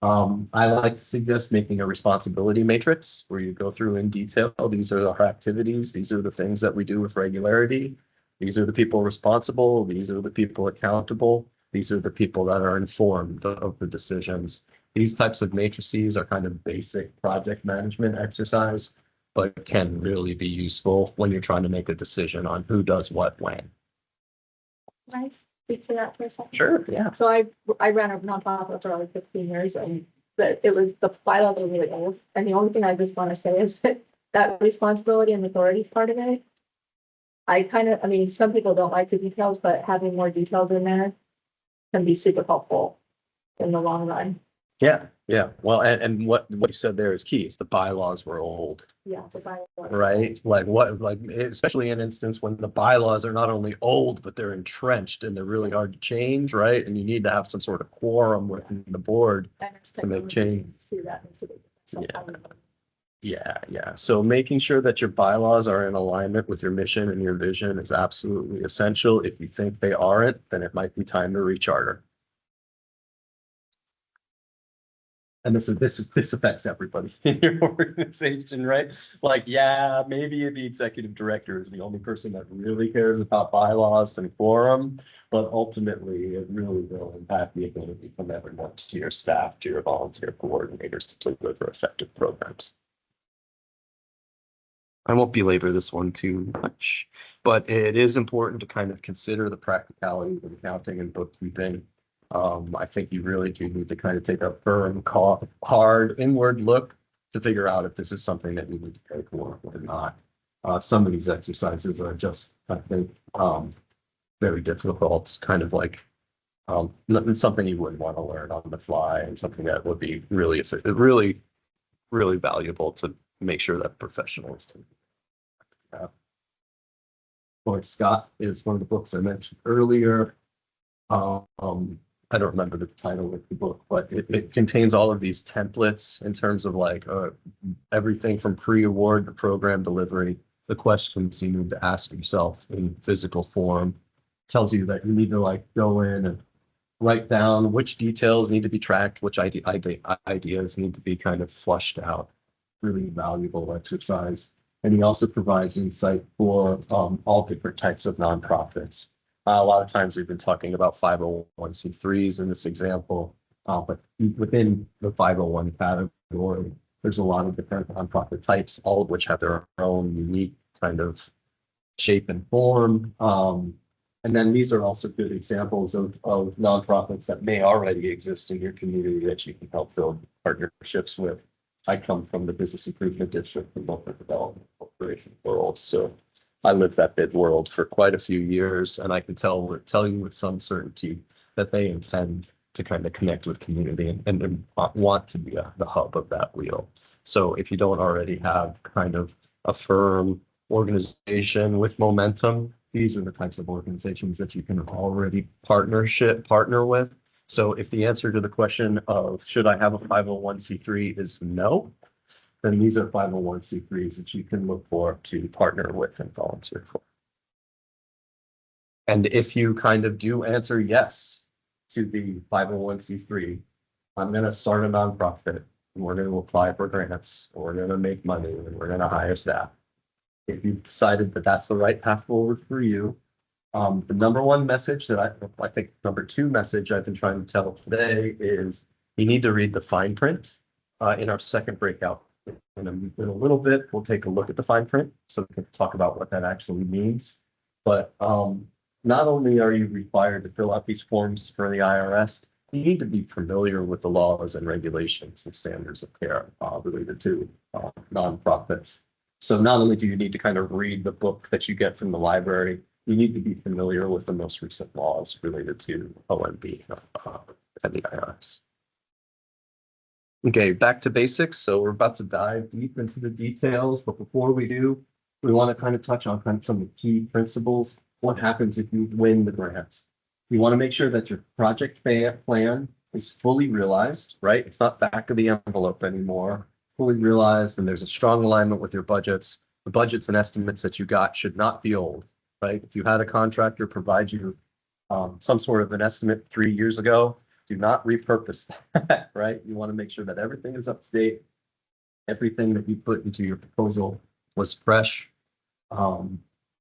I like to suggest making a responsibility matrix where you go through in detail. These are our activities. These are the things that we do with regularity. These are the people responsible. These are the people accountable. These are the people that are informed of the decisions. These types of matrices are kind of basic project management exercise, but can really be useful when you're trying to make a decision on who does what when. Can I speak to that for a second? Sure, yeah. So I ran a nonprofit for like 15 years, and the bylaws are really old. And the only thing I just want to say is that responsibility and authority part of it. I mean, some people don't like the details, but having more details in there can be super helpful in the long run. Yeah. Well, and what you said there is key. Is the bylaws were old, Yeah. The bylaws. right? Especially in an instance when the bylaws are not only old, but they're entrenched and they're really hard to change, right? And you need to have some sort of quorum within the board And it's to make technology change. to that. Yeah. Yeah. So making sure that your bylaws are in alignment with your mission and your vision is absolutely essential. If you think they aren't, then it might be time to recharter. And this affects everybody in your organization, right? Like, yeah, maybe the executive director is the only person that really cares about bylaws and quorum, but ultimately it really will impact the ability from everyone to your staff, to your volunteer coordinators to deliver effective programs. I won't belabor this one too much, but it is important to kind of consider the practicalities of accounting and bookkeeping. I think you really do need to kind of take a firm, hard inward look to figure out if this is something that you need to pay for or not. Some of these exercises are just, I think, very difficult, kind of like something you wouldn't want to learn on the fly, and something that would be really valuable to make sure that professionals do. Boy, Scott is one of the books I mentioned earlier. I don't remember the title of the book, but it contains all of these templates in terms of like everything from pre-award to program delivery, the questions you need to ask yourself in physical form. Tells you that you need to like go in and write down which details need to be tracked, which ideas need to be kind of flushed out. Really valuable exercise. And he also provides insight for all different types of nonprofits. A lot of times we've been talking about 501c3s in this example, but within the 501 category, there's a lot of different nonprofit types, all of which have their own unique kind of shape and form. And then these are also good examples of nonprofits that may already exist in your community that you can help build partnerships with. I come from the Business Improvement District and Local Development Corporation world, so I lived that bid world for quite a few years, and I can tell you with some certainty that they intend to kind of connect with community and want to be the hub of that wheel. So if you don't already have kind of a firm organization with momentum, these are the types of organizations that you can already partner with. So if the answer to the question of should I have a 501c3 is no, then these are 501c3s that you can look for to partner with and volunteer for. And if you kind of do answer yes to the 501c3, I'm going to start a nonprofit, and we're going to apply for grants, or we're going to make money, and we're going to hire staff. If you've decided that that's the right path forward for you, the number one message that I think number two message I've been trying to tell today is you need to read the fine print in our second breakout. In a little bit, we'll take a look at the fine print so we can talk about what that actually means. But not only are you required to fill out these forms for the IRS, you need to be familiar with the laws and regulations and standards of care related to nonprofits. So not only do you need to kind of read the book that you get from the library, you need to be familiar with the most recent laws related to OMB and the IRS. Okay, back to basics. So we're about to dive deep into the details, but before we do, we want to kind of touch on kind of some of the key principles. What happens if you win the grants? You want to make sure that your project plan is fully realized, right? It's not back of the envelope anymore, fully realized, and there's a strong alignment with your budgets. The budgets and estimates that you got should not be old, right? If you had a contractor provide you some sort of an estimate 3 years ago, do not repurpose that, right? You want to make sure that everything is up to date. Everything that you put into your proposal was fresh.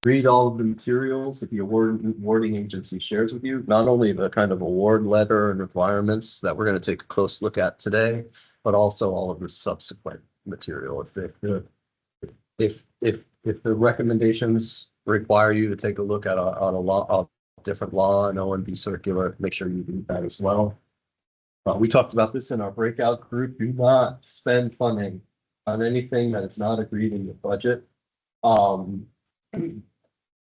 Read all of the materials that the awarding agency shares with you, not only the kind of award letter and requirements that we're going to take a close look at today, but also all of the subsequent material. If the recommendations require you to take a look at a different law and OMB circular, make sure you do that as well. We talked about this in our breakout group. Do not spend funding on anything that is not agreed in your budget.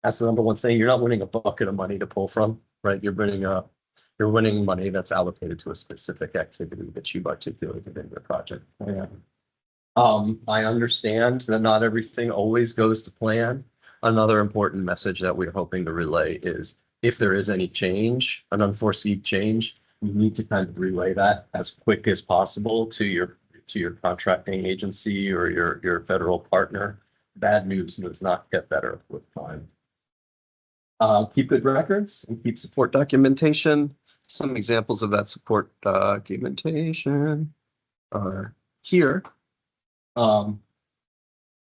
That's the number one thing. You're not winning a bucket of money to pull from, right? You're winning money that's allocated to a specific activity that you've articulated in your project plan. I understand that not everything always goes to plan. Another important message that we're hoping to relay is if there is any change, an unforeseen change, you need to kind of relay that as quick as possible to to your contracting agency or your federal partner. Bad news does not get better with time. Keep good records and keep support documentation. Some examples of that support documentation are here.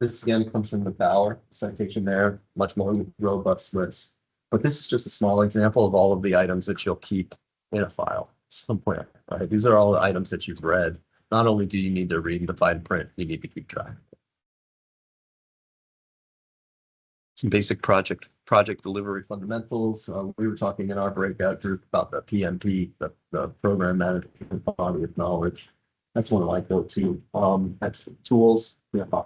This again comes from the Bauer citation there, much more robust list. But this is just a small example of all of the items that you'll keep in a file somewhere. Right? These are all the items that you've read. Not only do you need to read the fine print, you need to keep track. Some basic project delivery fundamentals. We were talking in our breakout group about the PMP, the program management body of knowledge. That's one of my go-to tools. Yeah.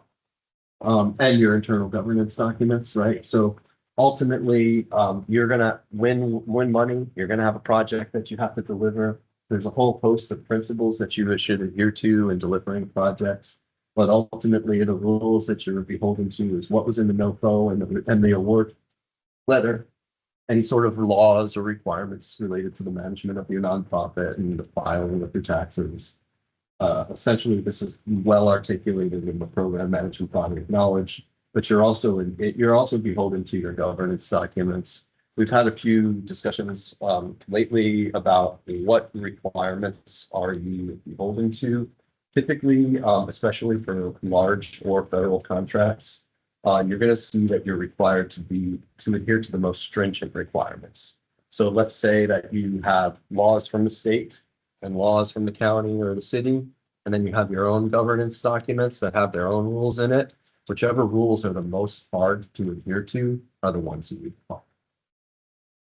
And your internal governance documents, right? So ultimately, you're gonna win money. You're gonna have a project that you have to deliver. There's a whole host of principles that you should adhere to in delivering projects. But ultimately, the rules that you're beholden to is what was in the NOFO and the award letter, any sort of laws or requirements related to the management of your nonprofit and the filing of your taxes. Essentially, this is well articulated in the program management body of knowledge, but you're also beholden to your governance documents. We've had a few discussions lately about what requirements are you beholden to. Typically, especially for large or federal contracts, you're going to see that you're required to adhere to the most stringent requirements. So let's say that you have laws from the state and laws from the county or the city, and then you have your own governance documents that have their own rules in it. Whichever rules are the most hard to adhere to are the ones you follow.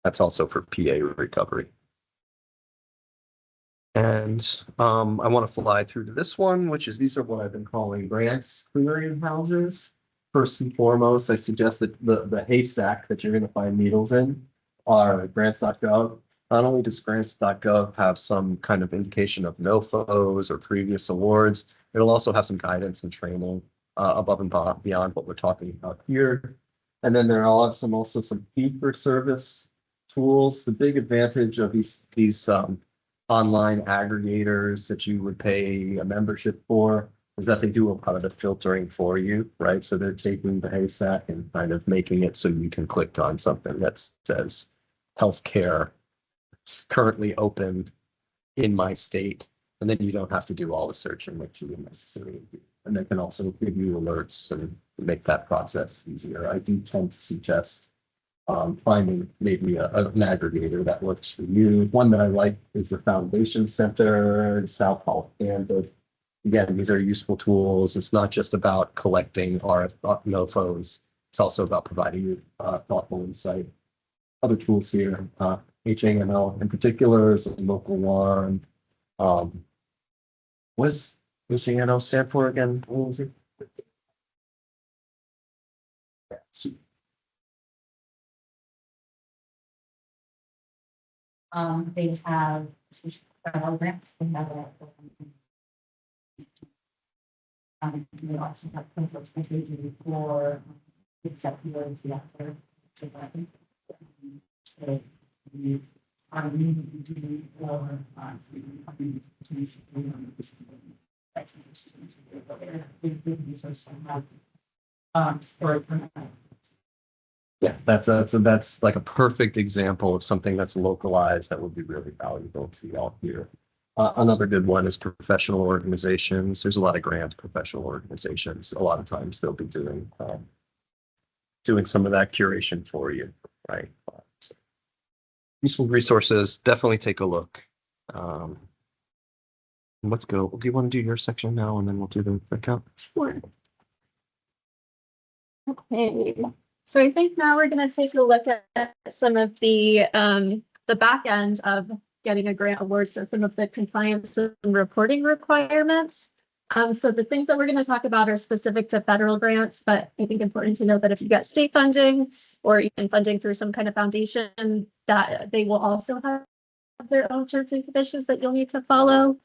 That's also for PA recovery. And I want to fly through to this one, which is these are what I've been calling grants clearing houses. First and foremost, I suggest that the haystack that you're going to find needles in are grants.gov. Not only does grants.gov have some kind of indication of NOFOs or previous awards, it'll also have some guidance and training above and beyond what we're talking about here. And then there are also some fee-for-service tools. The big advantage of these online aggregators that you would pay a membership for is that they do a lot of the filtering for you, right? So they're taking the haystack and kind of making it so you can click on something that says healthcare currently open in my state, and then you don't have to do all the searching that you would necessarily do. And they can also give you alerts and make that process easier. I do tend to suggest finding maybe an aggregator that works for you. One that I like is the Foundation Center in South Holland. Again, these are useful tools. It's not just about collecting NOFOs. It's also about providing you thoughtful insight. Other tools here, HAML in particular is a local one. What does HAML stand for again? What was it? Yeah, super. They have federal grants, they have they also have conflicts between for executives, the author, so that so we are needing to do or that's Yeah, that's like a perfect example of something that's localized that would be really valuable to y'all here. Another good one is professional organizations. There's a lot of grant professional organizations. A lot of times they'll be doing some of that curation for you, right? So, useful resources. Definitely take a look. Let's go. Do you want to do your section now, and then we'll do the account? Sure. Okay. So I think now we're going to take a look at some of the back end of getting a grant award, so some of the compliance and reporting requirements. So the things that we're going to talk about are specific to federal grants, but I think important to note that if you get state funding or even funding through some kind of foundation, that they will also have their own terms and conditions that you'll need to follow.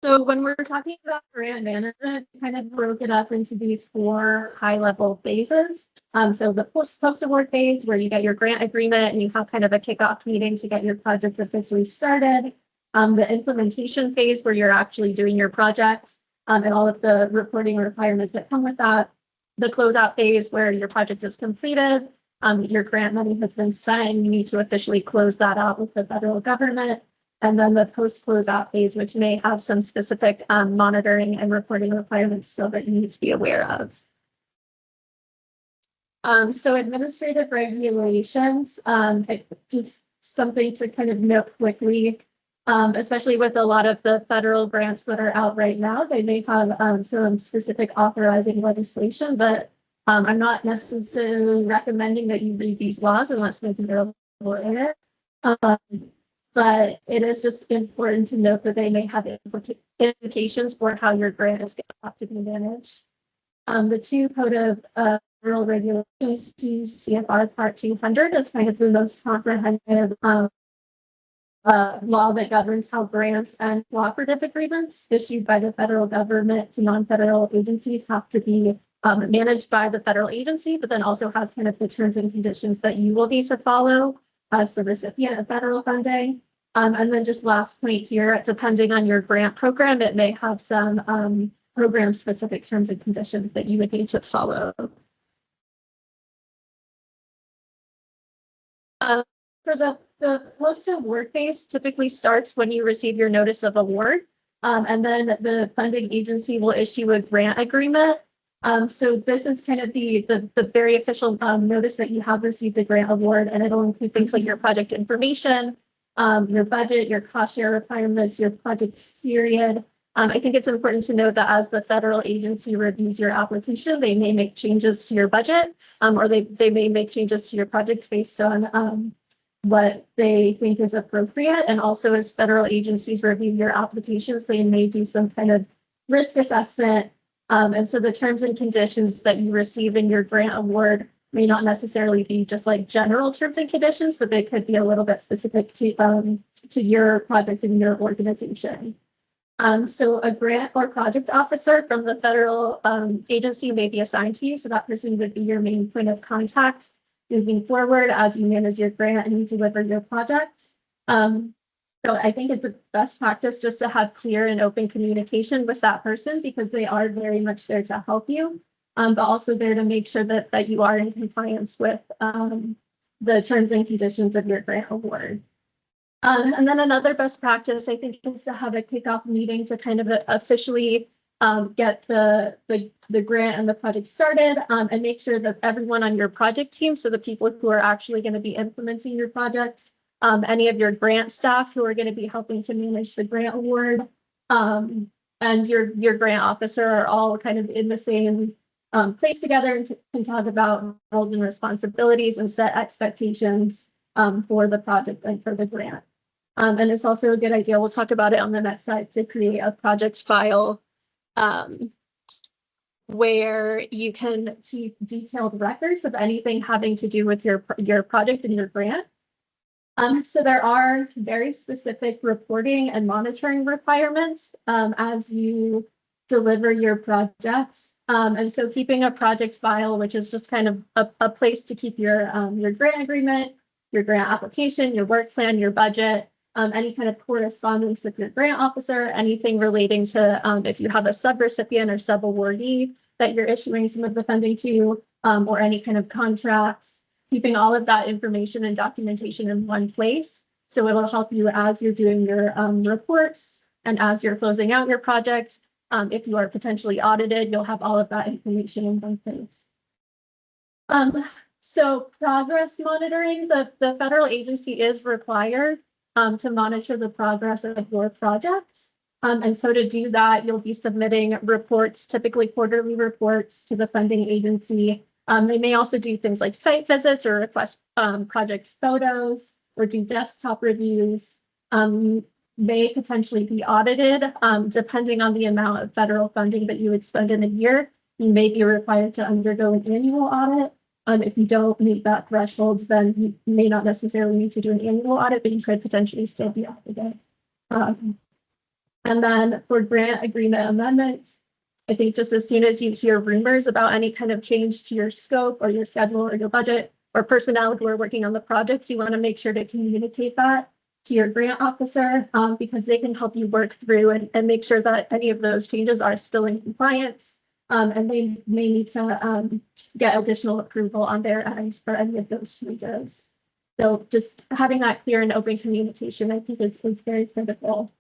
So when we're talking about grant management, we kind of broke it up into these 4 high-level phases. So the post-award phase, where you get your grant agreement and you have kind of a kickoff meeting to get your project officially started. the implementation phase where you're actually doing your projects, and all of the reporting requirements that come with that. The closeout phase where your project is completed, your grant money has been spent, you need to officially close that out with the federal government. And then the post-closeout phase, which may have some specific monitoring and reporting requirements so that you need to be aware of. So administrative regulations, just something to kind of note quickly, especially with a lot of the federal grants that are out right now, they may have some specific authorizing legislation, but I'm not necessarily recommending that you read these laws unless maybe you're aware. But it is just important to note that they may have implications for how your grant is going to have to be managed. The two code of federal regulations to CFR Part 200 is kind of the most comprehensive law that governs how grants and cooperative agreements issued by the federal government to non-federal agencies have to be managed by the federal agency, but then also has kind of the terms and conditions that you will need to follow as the recipient of federal funding. And then just last point here, depending on your grant program, it may have some program specific terms and conditions that you would need to follow. For the post-award phase typically starts when you receive your notice of award, and then the funding agency will issue a grant agreement. So this is kind of the very official notice that you have received a grant award, and it'll include things like your project information, your budget, your cost share requirements, your project period. I think it's important to note that as the federal agency reviews your application, they may make changes to your budget, or they may make changes to your project based on what they think is appropriate. And also as federal agencies review your applications, they may do some kind of risk assessment. And so the terms and conditions that you receive in your grant award may not necessarily be just like general terms and conditions, but they could be a little bit specific to your project and your organization. So a grant or project officer from the federal agency may be assigned to you. So that person would be your main point of contact moving forward as you manage your grant and you deliver your projects. So I think it's a best practice just to have clear and open communication with that person because they are very much there to help you, but also there to make sure that you are in compliance with the terms and conditions of your grant award. And then another best practice, I think, is to have a kickoff meeting to kind of officially get the grant and the project started and make sure that everyone on your project team, so the people who are actually going to be implementing your project, any of your grant staff who are going to be helping to manage the grant award, and your grant officer are all kind of in the same place together and can talk about roles and responsibilities and set expectations for the project and for the grant. And it's also a good idea, we'll talk about it on the next slide, to create a project file where you can keep detailed records of anything having to do with your project and your grant. So there are very specific reporting and monitoring requirements as you deliver your projects. And so keeping a project file, which is just kind of a place to keep your grant agreement, your grant application, your work plan, your budget, any kind of correspondence with your grant officer, anything relating to if you have a subrecipient or sub-awardee that you're issuing some of the funding to, or any kind of contracts, keeping all of that information and documentation in one place. So it will help you as you're doing your reports and as you're closing out your project. If you are potentially audited, you'll have all of that information in one place. So progress monitoring, the federal agency is required to monitor the progress of your projects. And so to do that, you'll be submitting reports, typically quarterly reports to the funding agency. They may also do things like site visits or request project photos or do desktop reviews. You may potentially be audited depending on the amount of federal funding that you would spend in a year. You may be required to undergo an annual audit. If you don't meet that threshold, then you may not necessarily need to do an annual audit, but you could potentially still be audited. And then for grant agreement amendments, I think just as soon as you hear rumors about any kind of change to your scope or your schedule or your budget or personnel who are working on the project, you want to make sure to communicate that to your grant officer, because they can help you work through and make sure that any of those changes are still in compliance. And they may need to get additional approval on their ends for any of those changes. So just having that clear and open communication, I think is very critical.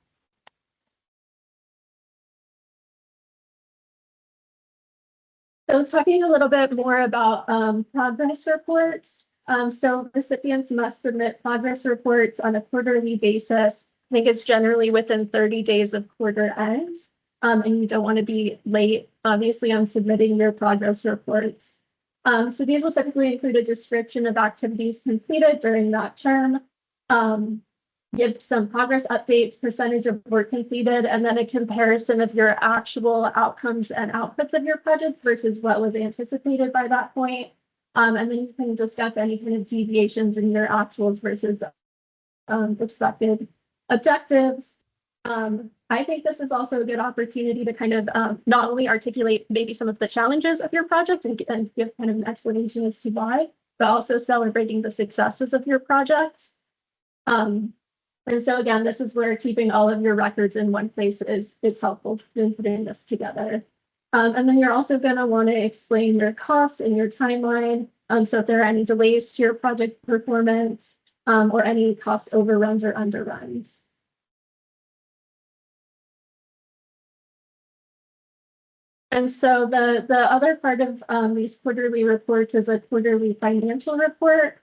So talking a little bit more about progress reports. So recipients must submit progress reports on a quarterly basis. I think it's generally within 30 days of quarter ends. And you don't want to be late, obviously, on submitting your progress reports. So these will typically include a description of activities completed during that term, give some progress updates, percentage of work completed, and then a comparison of your actual outcomes and outputs of your project versus what was anticipated by that point. And then you can discuss any kind of deviations in your actuals versus expected objectives. I think this is also a good opportunity to kind of not only articulate maybe some of the challenges of your project and give kind of an explanation as to why, but also celebrating the successes of your projects. And so again, this is where keeping all of your records in one place is helpful in putting this together. And then you're also going to want to explain your costs and your timeline. So if there are any delays to your project performance or any cost overruns or underruns. And so the other part of these quarterly reports is a quarterly financial report,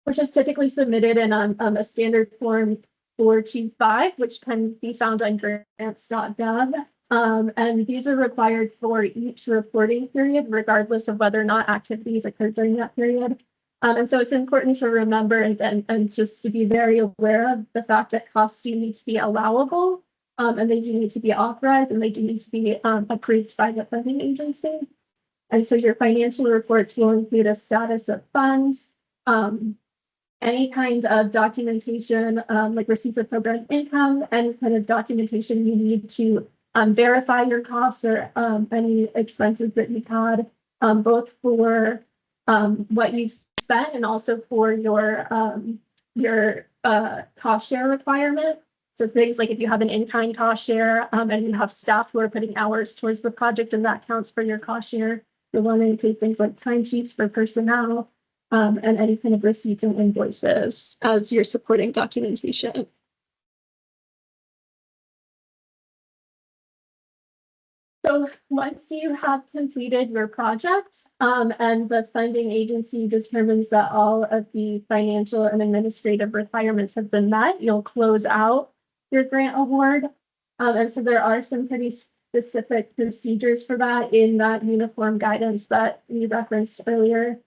which is typically submitted in a standard form 425, which can be found on grants.gov. And these are required for each reporting period, regardless of whether or not activities occurred during that period. And so it's important to remember and just to be very aware of the fact that costs do need to be allowable. And they do need to be authorized and they do need to be approved by the funding agency. And so your financial reports will include a status of funds, any kind of documentation like receipts of program income, any kind of documentation you need to verify your costs or any expenses that you've had, both for what you've spent and also for your cost share requirement. So things like if you have an in-kind cost share and you have staff who are putting hours towards the project and that counts for your cost share, you'll want to include things like timesheets for personnel and any kind of receipts and invoices as your supporting documentation. So once you have completed your project and the funding agency determines that all of the financial and administrative requirements have been met, you'll close out your grant award. And so there are some pretty specific procedures for that in that uniform guidance that we referenced earlier.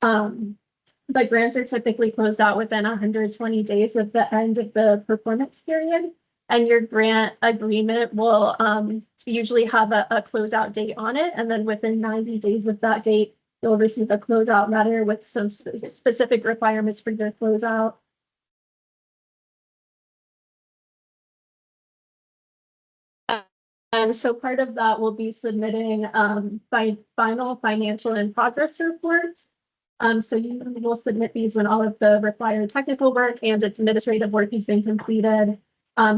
But grants are typically closed out within 120 days of the end of the performance period. And your grant agreement will usually have a closeout date on it. And then within 90 days of that date, you'll receive a closeout letter with some specific requirements for your closeout. And so part of that will be submitting final financial and progress reports. So you will submit these when all of the required technical work and administrative work has been completed.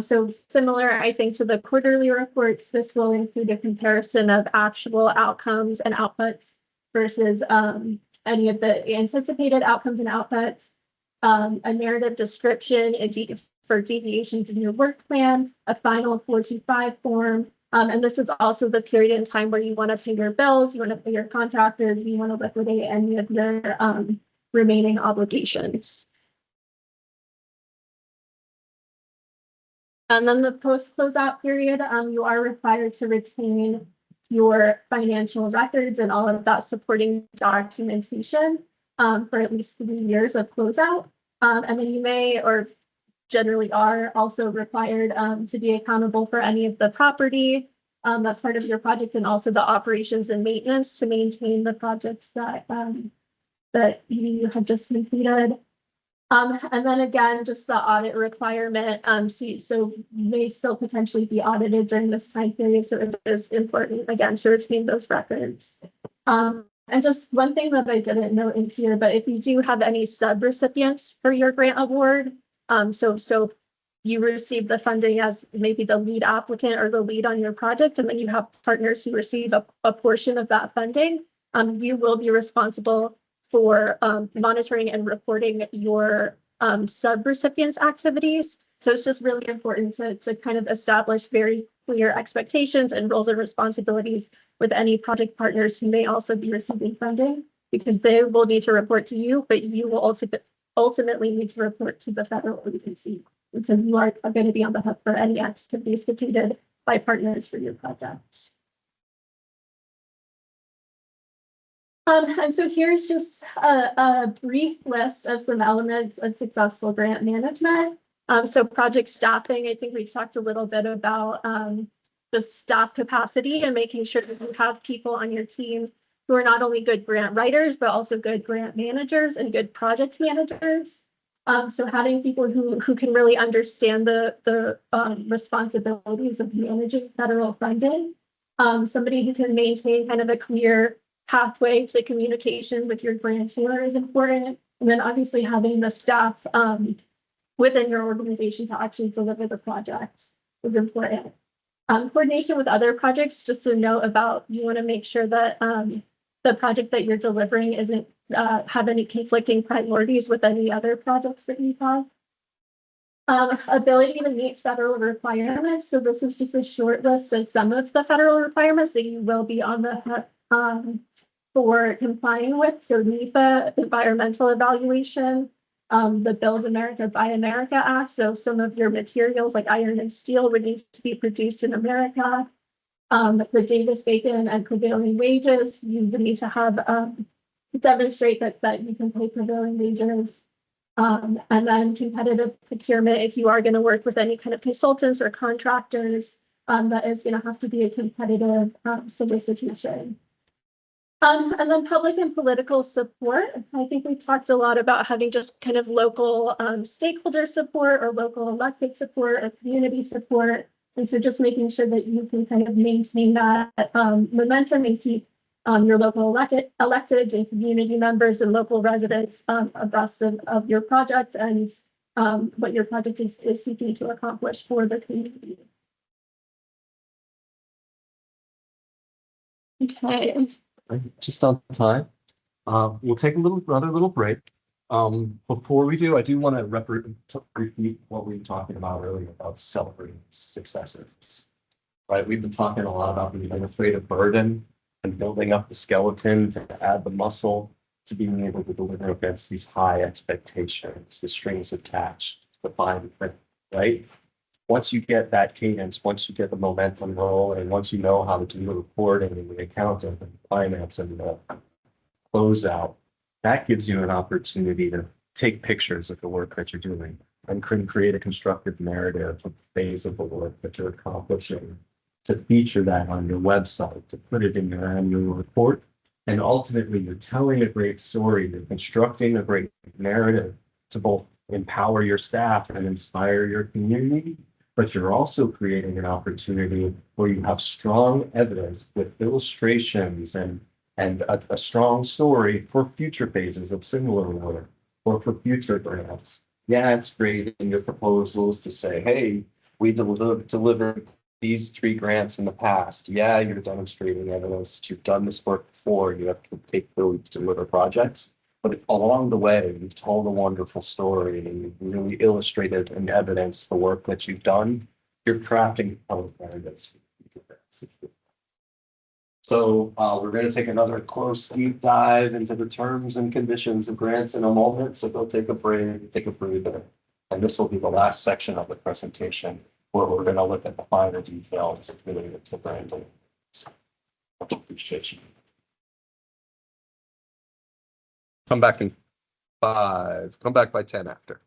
So similar, I think, to the quarterly reports, this will include a comparison of actual outcomes and outputs versus any of the anticipated outcomes and outputs, a narrative description for deviations in your work plan, a final 425 form. And this is also the period in time where you want to pay your bills, you want to pay your contractors, you want to liquidate any of your remaining obligations. And then the post-closeout period, you are required to retain your financial records and all of that supporting documentation for at least 3 years of closeout. And then you may, or generally are, also required to be accountable for any of the property that's part of your project and also the operations and maintenance to maintain the projects that that you have just completed. And then again, just the audit requirement. So you may still potentially be audited during this time period. So it is important, again, to retain those records. And just one thing that I didn't note in here, but if you do have any sub-recipients for your grant award, So you receive the funding as maybe the lead applicant or the lead on your project, and then you have partners who receive a portion of that funding. You will be responsible for monitoring and reporting your sub-recipients' activities. So it's just really important to kind of establish very clear expectations and roles and responsibilities with any project partners who may also be receiving funding, because they will need to report to you, but you will also ultimately need to report to the federal agency. And so you are going to be on the hook for any activities completed by partners for your projects. And so here's just a brief list of some elements of successful grant management. So project staffing, I think we've talked a little bit about the staff capacity and making sure that you have people on your team who are not only good grant writers, but also good grant managers and good project managers. So having people who can really understand the responsibilities of managing federal funding. Somebody who can maintain kind of a clear pathway to communication with your grantor is important. And then obviously having the staff within your organization to actually deliver the projects is important. Coordination with other projects, just to note about, you want to make sure that the project that you're delivering isn't have any conflicting priorities with any other projects that you have. Ability to meet federal requirements. So this is just a short list of some of the federal requirements that you will be on the for complying with. So NEPA, environmental evaluation, the Build America, Buy America Act. So some of your materials like iron and steel would need to be produced in America. The Davis-Bacon and prevailing wages, you would need to have demonstrate that you can pay prevailing wages. And then competitive procurement, if you are going to work with any kind of consultants or contractors, that is going to have to be a competitive solicitation. And then public and political support. I think we talked a lot about having just kind of local stakeholder support or local elected support or community support. And so just making sure that you can kind of maintain that momentum and keep your local elected and community members and local residents abreast of your project and what your project is seeking to accomplish for the community. Okay. Just on time. We'll take another little break. Before we do, I do want to repeat what we were talking about earlier about celebrating successes. Right, we've been talking a lot about the administrative burden and building up the skeleton to add the muscle to being able to deliver against these high expectations, the strings attached, the fine print, right? Once you get that cadence, once you get the momentum rolling, once you know how to do the reporting and the accounting and the finance and the closeout, that gives you an opportunity to take pictures of the work that you're doing and create a constructive narrative of the phase of the work that you're accomplishing, to feature that on your website, to put it in your annual report. And ultimately, you're telling a great story, you're constructing a great narrative to both empower your staff and inspire your community, but you're also creating an opportunity where you have strong evidence with illustrations and a strong story for future phases of similar work or for future grants. Yeah, it's great in your proposals to say, hey, we delivered these 3 grants in the past. Yeah, you're demonstrating evidence that you've done this work before. You have capability to deliver projects. But along the way, you've told a wonderful story and you've really illustrated and evidenced the work that you've done. You're crafting public narratives. So we're going to take another close deep dive into the terms and conditions of grants in a moment. So go take a break, take a breather. And this will be the last section of the presentation where we're going to look at the finer details related to branding. So much appreciation. Come back in 5. Come back by 10 after.